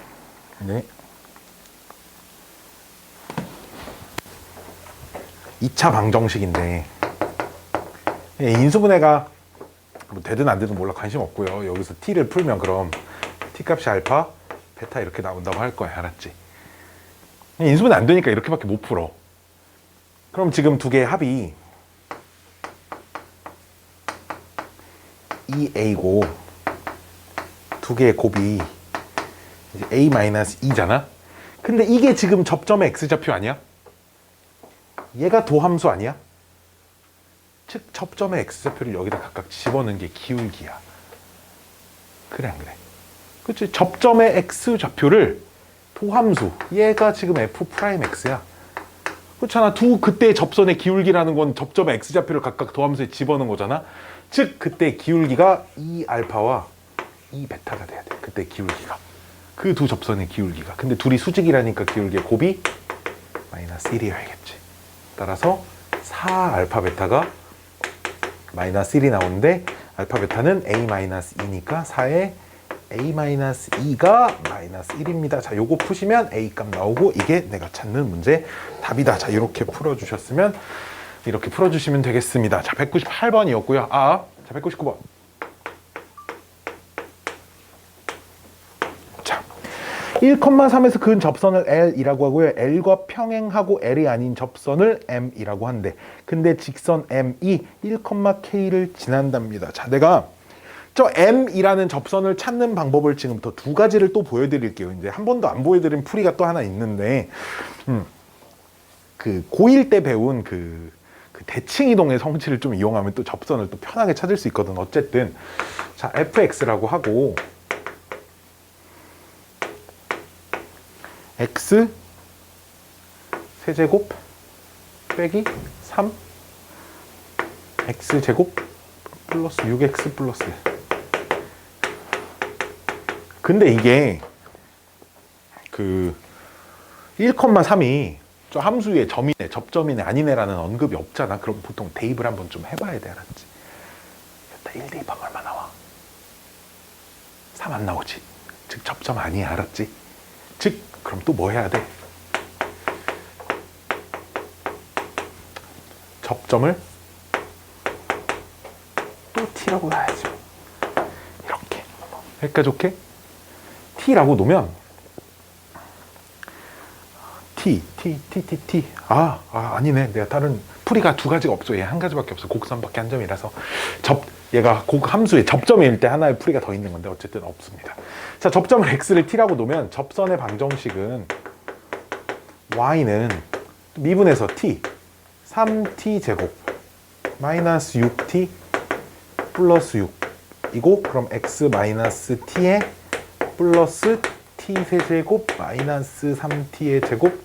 2차 방정식인데 인수분해가 뭐 되든 안 되든 몰라, 관심 없고요. 여기서 t를 풀면 그럼 t 값이 알파, 베타 이렇게 나온다고 할 거야. 알았지? 인수분해 안 되니까 이렇게밖에 못 풀어. 그럼 지금 두 개의 합이 2a고 두 개의 곱이 이제 a-2잖아. 근데 이게 지금 접점의 x좌표 아니야? 얘가 도함수 아니야? 즉 접점의 x좌표를 여기다 각각 집어넣은 게 기울기야. 그래 안 그래? 그치? 접점의 x좌표를 도함수, 얘가 지금 f'x야. 그렇잖아. 그때의 접선의 기울기라는 건 접점의 x좌표를 각각 도함수에 집어넣은 거잖아. 즉 그때 기울기가 2알파와 2베타가 돼야 돼. 그때 기울기가 그 두 접선의 기울기가. 근데 둘이 수직이라니까 기울기의 곱이 마이너스 1이어야겠지. 따라서 4알파 베타가 마이너스 1이 나오는데 알파 베타는 a-2니까 4에 a-2가 마이너스 1입니다. 자, 요거 푸시면 a 값 나오고 이게 내가 찾는 문제 답이다. 자, 이렇게 풀어주시면 되겠습니다. 자, 198번이었고요. 자, 199번. 자, 1,3에서 그은 접선을 L이라고 하고요. L과 평행하고 L이 아닌 접선을 M이라고 한대. 근데 직선 M이 1,K를 지난답니다. 자, 내가 저 M이라는 접선을 찾는 방법을 지금부터 두 가지를 또 보여드릴게요. 이제 한 번도 안 보여드린 풀이가 또 하나 있는데, 그 고1 때 배운 그 대칭이동의 성질을 좀 이용하면 또 접선을 또 편하게 찾을 수 있거든. 어쨌든 자, fx라고 하고 x 세제곱 빼기 3 x제곱 플러스 6x 플러스 1. 근데 이게 그 1,3이 저 함수의 점이네, 접점이네, 아니네라는 언급이 없잖아. 그럼 보통 대입을 한번 좀 해봐야 돼. 알았지? 여기다 1 대입하면 얼마 나와? 3 안 나오지? 즉 접점 아니야. 알았지? 즉 그럼 또 뭐 해야 돼? 접점을 또 t라고 놔야죠. 이렇게. 여기까지 오케이? t라고 놓으면 t. 아니네. 내가 다른 풀이가 두 가지가 없어. 얘 한 가지밖에 없어. 곡선밖에 한 점이라서 얘가 곡 함수의 접점일 때 하나의 풀이가 더 있는 건데 어쨌든 없습니다. 자, 접점을 x를 t라고 놓으면 접선의 방정식은 y는 미분해서 t 3t 제곱 마이너스 6t 플러스 6 이고 그럼 x 마이너스 t에 플러스 t 세제곱 마이너스 3t의 제곱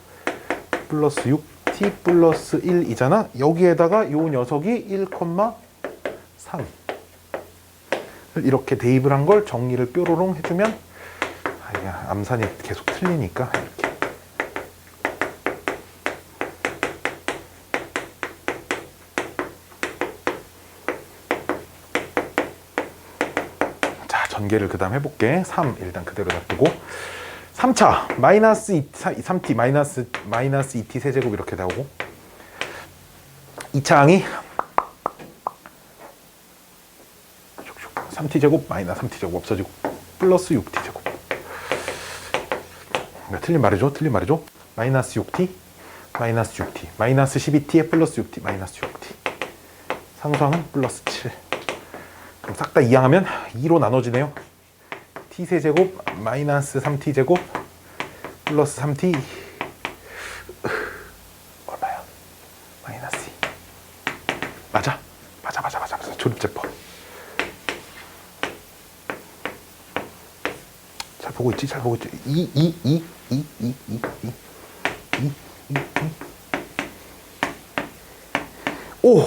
플러스 6t 플러스 1이잖아. 여기에다가 요 녀석이 1,3 이렇게 대입을 한 걸 정리를 뾰로롱 해주면 아니야, 암산이 계속 틀리니까 이렇게 자, 전개를 그 다음 해볼게. 3 일단 그대로 놔두고 3차 마이너스 3t 마이너스 2t 세제곱 이렇게 나오고 2차 항이 3t 제곱 마이너스 3t 제곱 없어지고 플러스 6t 제곱. 그러니까 틀린 말이죠. 마이너스 6t 마이너스 6t 마이너스 12t에 플러스 6t 마이너스 6t 상수항은 플러스 7. 그럼 싹 다 이항하면 2로 나눠지네요. t 세제곱 마이너스 3t 제곱 플러스 3t 얼마야? 마이너스 2. 맞아. 조립제법. 잘 보고 있지? 2. 오!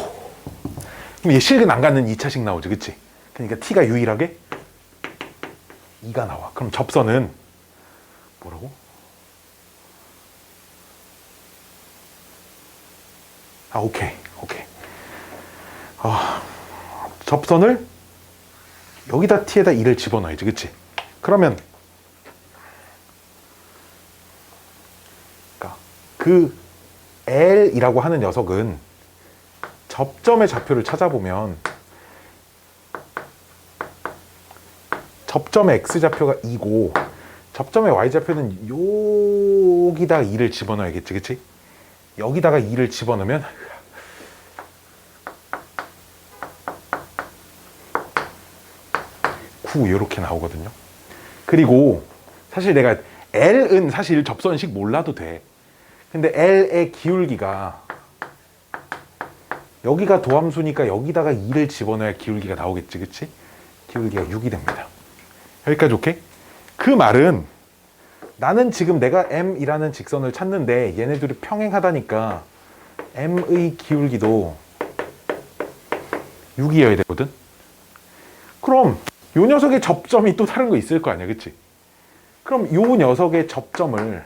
그럼 얘 실근 안 갖는 2차식 나오지, 그치? 그러니까 t가 유일하게 2가 나와. 그럼 접선은 뭐라고? 오케이. 접선을 여기다 t에다 2를 집어넣어야지, 그치? 그러면 그 L이라고 하는 녀석은 접점의 좌표를 찾아보면 접점의 x좌표가 2고 접점의 y좌표는 여기다가 2를 집어넣어야겠지, 그치? 여기다가 2를 집어넣으면 9 이렇게 나오거든요. 그리고 사실 내가 L은 사실 접선식 몰라도 돼. 근데 L의 기울기가 여기가 도함수니까 여기다가 2를 집어넣어야 기울기가 나오겠지, 그치? 기울기가 6이 됩니다. 여기까지 오케이? 그 말은 나는 지금 내가 M이라는 직선을 찾는데 얘네들이 평행하다니까 M의 기울기도 6이어야 되거든? 그럼 요 녀석의 접점이 또 다른 거 있을 거 아니야, 그치? 그럼 요 녀석의 접점의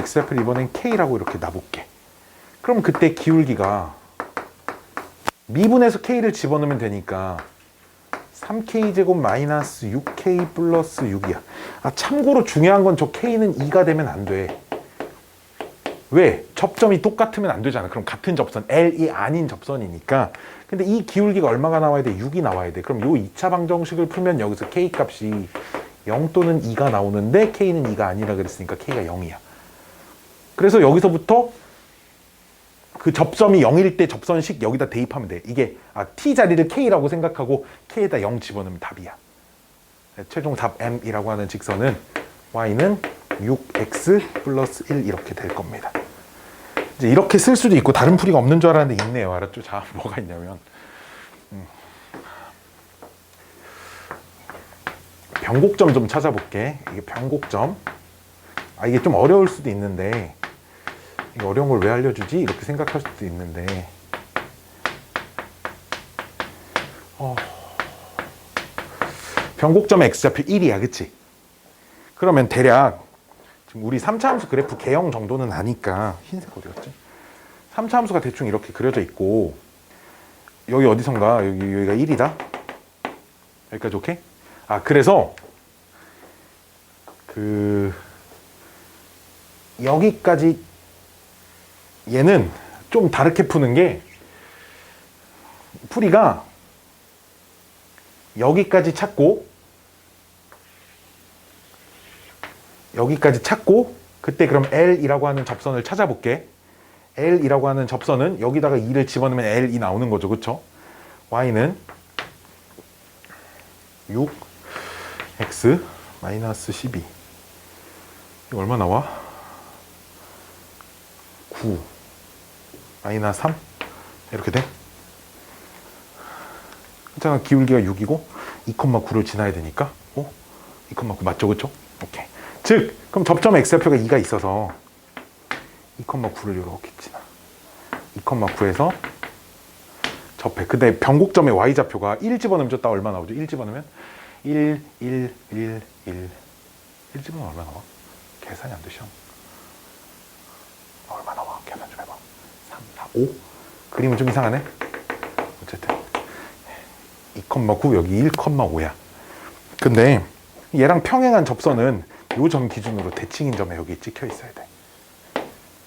x좌표를 이번엔 k라고 이렇게 놔볼게. 그럼 그때 기울기가 미분해서 k를 집어넣으면 되니까 3k 제곱 마이너스 6k 플러스 6이야. 참고로 중요한 건 저 k는 2가 되면 안 돼. 왜? 접점이 똑같으면 안 되잖아. 그럼 같은 접선, L이 아닌 접선이니까. 근데 이 기울기가 얼마가 나와야 돼? 6이 나와야 돼. 그럼 요 2차 방정식을 풀면 여기서 k 값이 0 또는 2가 나오는데 k는 2가 아니라 그랬으니까 k가 0이야. 그래서 여기서부터 그 접점이 0일 때 접선식 여기다 대입하면 돼. 이게 t 자리를 k라고 생각하고 k에다 0 집어넣으면 답이야. 최종 답 m이라고 하는 직선은 y는 6x 플러스 1 이렇게 될 겁니다. 이제 이렇게 쓸 수도 있고 다른 풀이가 없는 줄 알았는데 있네요. 알았죠? 자, 뭐가 있냐면 변곡점 좀 찾아볼게. 이게 변곡점. 이게 좀 어려울 수도 있는데 이게 어려운 걸 왜 알려주지? 이렇게 생각할 수도 있는데 변곡점 x좌표 1이야, 그치? 그러면 대략 지금 우리 3차 함수 그래프 개형 정도는 아니까 흰색 어디 갔지? 3차 함수가 대충 이렇게 그려져 있고 여기 어디선가 여기가 1이다? 여기까지 오케이? 그래서 여기까지 얘는 좀 다르게 푸는 게 풀이가 여기까지 찾고 그때 그럼 L이라고 하는 접선을 찾아볼게. L이라고 하는 접선은 여기다가 2를 집어넣으면 L이 나오는 거죠. 그쵸? Y는 6 X 마이너스 12. 이거 얼마 나와? 9 마이너스 3 이렇게 돼? 그렇잖아. 기울기가 6이고 2,9를 지나야 되니까 2,9 맞죠? 그쵸? 오케이. 즉 그럼 접점 X좌표가 2가 있어서 2,9를 이렇게 지나 2,9에서 접해. 근데 변곡점의 Y좌표가 1 집어넣으면 줬다 얼마 나오죠? 1 집어넣으면 1 집어넣으면 얼마 나와? 계산이 안 돼, 시험. 얼마 나와? 계산 좀 해봐. 3, 4, 5? 그림은 좀 이상하네? 어쨌든 2,9 여기 1,5야. 근데 얘랑 평행한 접선은 요 점 기준으로 대칭인 점에 여기 찍혀 있어야 돼.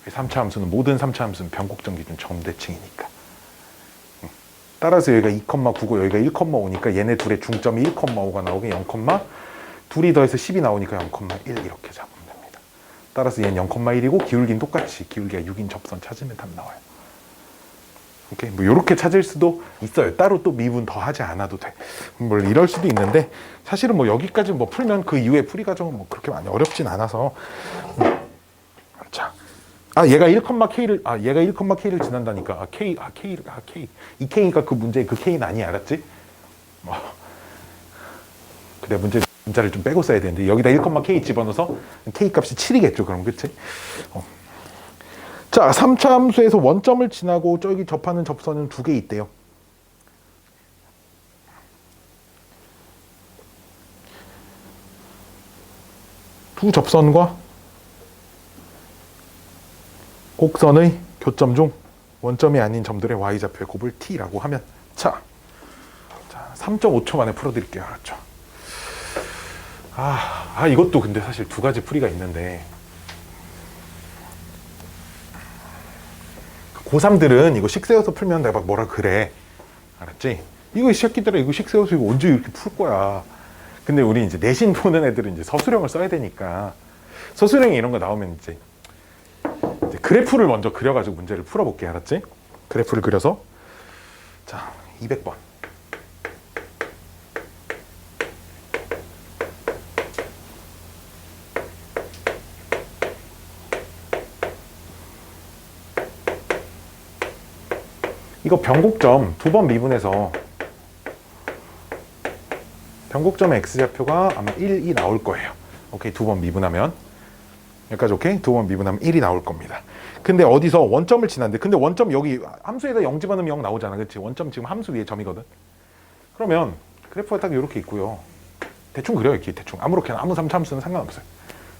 3차 함수는 모든 3차 함수는 변곡점 기준 점대칭이니까. 따라서 여기가 2,9고 여기가 1,5니까 얘네 둘의 중점이 1,5가 나오게 0, 둘이 더해서 10이 나오니까 0,1 이렇게 잡으면 됩니다. 따라서 얘는 0,1이고 기울기는 똑같이 기울기가 6인 접선 찾으면 답 나와요. 오케이, 뭐 이렇게 찾을 수도 있어요. 따로 또 미분 더 하지 않아도 돼. 뭘 이럴 수도 있는데 사실은 뭐 여기까지 뭐 풀면 그 이후에 풀이 과정은 뭐 그렇게 많이 어렵진 않아서. 자, 얘가 1,K를 얘가 1,K를 지난다니까. K. 이 K니까 그 문제의 그 K는 아니야, 알았지? 그래 문자를 좀 빼고 써야 되는데 여기다 1,K 집어넣어서 K 값이 7이겠죠, 그럼 그치? 자, 3차 함수에서 원점을 지나고 저기 접하는 접선은 2개 있대요. 두 접선과 곡선의 교점 중 원점이 아닌 점들의 Y좌표의 곱을 T라고 하면 자 3.5초 만에 풀어드릴게요. 알았죠? 이것도 근데 사실 두 가지 풀이가 있는데 고3들은 이거 식 세워서 풀면 내가 막 뭐라 그래. 알았지? 이거 이 새끼들아 이거 식 세워서 이거 언제 이렇게 풀 거야. 근데 우리 이제 내신 보는 애들은 이제 서술형을 써야 되니까 서술형에 이런 거 나오면 이제 그래프를 먼저 그려가지고 문제를 풀어볼게. 알았지? 그래프를 그려서 자 200번 이거 변곡점 2번 미분해서 변곡점의 X좌표가 아마 1이 나올 거예요. 오케이, 2번 미분하면 여기까지 오케이? 2번 미분하면 1이 나올 겁니다. 근데 어디서 원점을 지났는데 근데 원점 여기 함수에다 0 집어넣으면 0 나오잖아. 그치? 원점 지금 함수 위에 점이거든. 그러면 그래프가 딱 이렇게 있고요. 대충 그려 이렇게 대충 아무렇게나 아무 3차 함수는 상관없어요.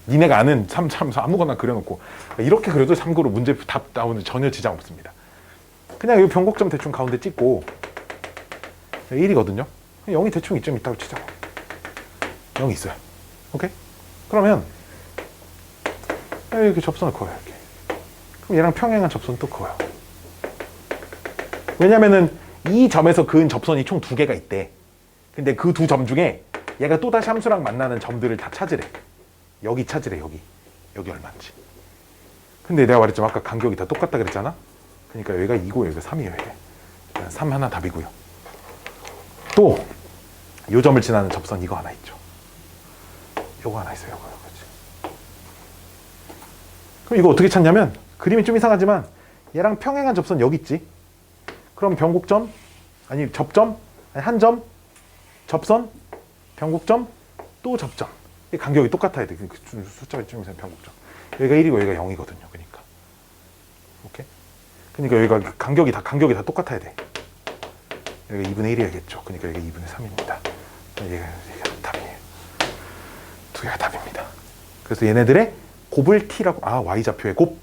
니네가 아는 3차 함수 아무거나 그려놓고 이렇게 그려도 참고로 문제 답 나오는 전혀 지장 없습니다. 그냥 이 변곡점 대충 가운데 찍고 1이거든요. 0이 대충 이쯤 있다고 치자고. 0이 있어요. 오케이? 그러면 이렇게 접선을 그어요. 이렇게. 그럼 얘랑 평행한 접선 또 그어요. 왜냐면은 이 점에서 그은 접선이 총 2개가 있대. 근데 그 두 점 중에 얘가 또다시 함수랑 만나는 점들을 다 찾으래. 여기 찾으래. 여기 얼마인지. 근데 내가 말했지만 아까 간격이 다 똑같다 그랬잖아. 그러니까 여기가 2고 여기가 3이에요. 이게. 3 하나 답이고요. 또 요 점을 지나는 접선 이거 하나 있죠. 요거 하나 있어요. 요거. 그럼 이거 어떻게 찾냐면 그림이 좀 이상하지만 얘랑 평행한 접선 여기 있지. 그럼 변곡점 아니 접점 아니 한 점 접선 변곡점 또 접점. 이 간격이 똑같아야 돼. 숫자가 좀 이상 변곡점. 여기가 1이고 여기가 0이거든요. 그러니까 오케이. 그러니까 여기가 간격이 다 똑같아야 돼. 여기가 2분의 1이야겠죠. 그러니까 여기가 2분의 3입니다. 얘가 답이에요. 두 개가 답입니다. 그래서 얘네들의 곱을 T라고 Y좌표의 곱.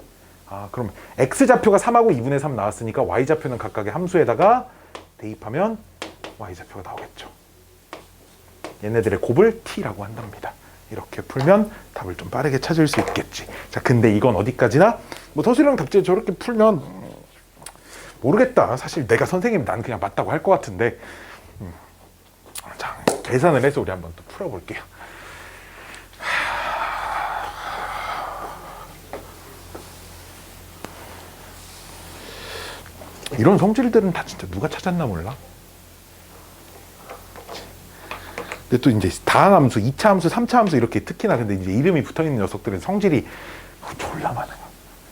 그럼 X좌표가 3하고 2분의 3 나왔으니까 Y좌표는 각각의 함수에다가 대입하면 Y좌표가 나오겠죠. 얘네들의 곱을 T라고 한답니다. 이렇게 풀면 답을 좀 빠르게 찾을 수 있겠지. 자, 근데 이건 어디까지나 뭐 서술형 답지 저렇게 풀면 모르겠다. 사실 내가 선생님 난 그냥 맞다고 할 것 같은데. 자, 계산을 해서 우리 한번 또 풀어볼게요. 이런 성질들은 다 진짜 누가 찾았나 몰라. 근데 또 이제 다항함수, 2차 함수, 3차 함수 이렇게 특히나 근데 이제 이름이 붙어 있는 녀석들은 성질이 졸라 많아요.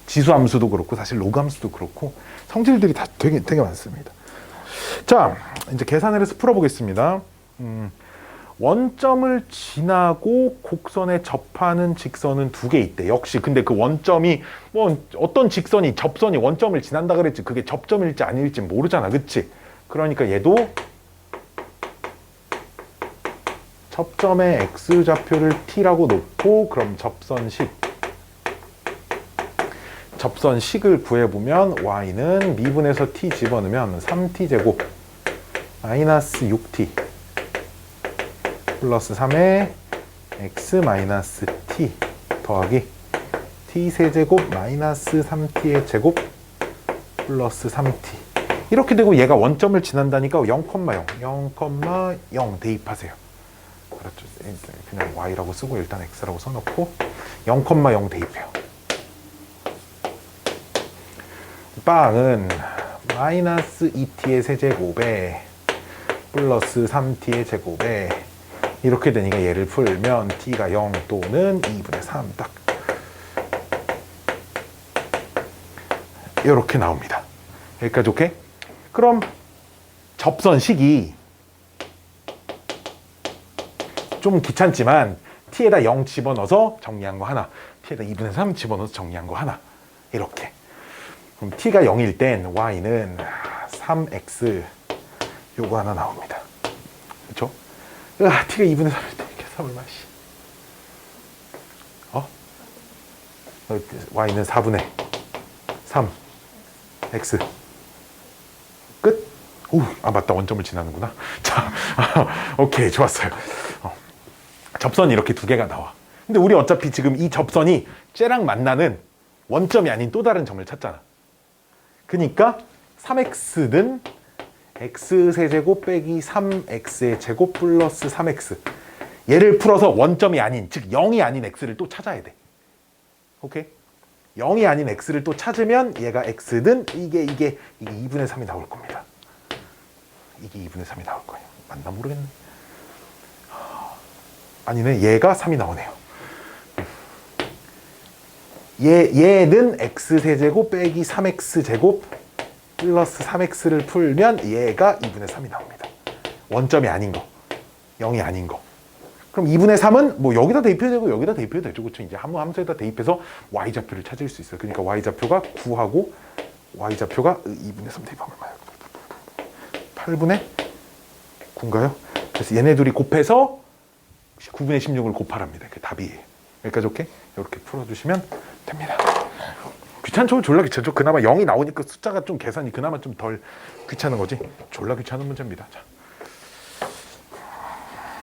지수 함수도 그렇고 사실 로그 함수도 그렇고 성질들이 다 되게 많습니다. 자, 이제 계산을 해서 풀어보겠습니다. 원점을 지나고 곡선에 접하는 직선은 두 개 있대. 역시 근데 그 원점이 뭐 어떤 직선이 접선이 원점을 지난다 그랬지 그게 접점일지 아닐지 모르잖아, 그치? 그러니까 얘도 접점의 x좌표를 t라고 놓고 그럼 접선식을 구해보면 y는 미분에서 t 집어넣으면 3t제곱 마이너스 6t 플러스 3에 x 마이너스 t 더하기 t 세제곱 마이너스 3t의 제곱 플러스 3t 이렇게 되고 얘가 원점을 지난다니까 0,0 대입하세요. 그렇죠. 그냥 y라고 쓰고 일단 x라고 써놓고 0,0 대입해요. 빵은 마이너스 2t의 세제곱에 플러스 3t의 제곱에 이렇게 되니까 얘를 풀면 t가 0 또는 2분의 3 딱 이렇게 나옵니다. 여기까지 오케이? 그럼 접선식이 좀 귀찮지만 t에다 0 집어넣어서 정리한 거 하나, t에다 2분의 3 집어넣어서 정리한 거 하나 이렇게. 그럼 t가 0일 땐 y는 3x 요거 하나 나옵니다. 그렇죠? t가 2분의 3일 때 이렇게 3을 마시. y는 4분의 3 x 끝. 맞다, 원점을 지나는구나. 자, 오케이, 좋았어요. 접선이 이렇게 두 개가 나와. 근데 우리 어차피 지금 이 접선이 쟤랑 만나는 원점이 아닌 또 다른 점을 찾잖아. 그러니까 3x는 x세제곱 빼기 3x의 제곱 플러스 3x 얘를 풀어서 원점이 아닌, 즉 0이 아닌 x를 또 찾아야 돼. 오케이? 0이 아닌 x를 또 찾으면 얘가 x든 이게 2분의 3이 나올 겁니다. 이게 2분의 3이 나올 거예요. 맞나 모르겠네. 아니네, 얘가 3이 나오네요. 얘는 x세제곱 빼기 3x제곱 플러스 3x를 풀면 얘가 2분의 3이 나옵니다. 원점이 아닌 거, 0이 아닌 거. 그럼 2분의 3은 뭐 여기다 대입해도 되고 여기다 대입해도 되죠. 그렇죠? 이제 한 함수에다 대입해서 y좌표를 찾을 수 있어요. 그러니까 y좌표가 9하고 y좌표가 2분의 3 대입하면 얼마예요? 8분의 9인가요? 그래서 얘네 둘이 곱해서 9분의 16을 곱하랍니다. 그게 답이에요. 여기까지 오케이? 이렇게 풀어주시면 됩니다. 귀찮죠? 졸라 귀찮죠? 그나마 0이 나오니까 숫자가 좀 계산이 그나마 좀 덜 귀찮은 거지. 졸라 귀찮은 문제입니다. 자.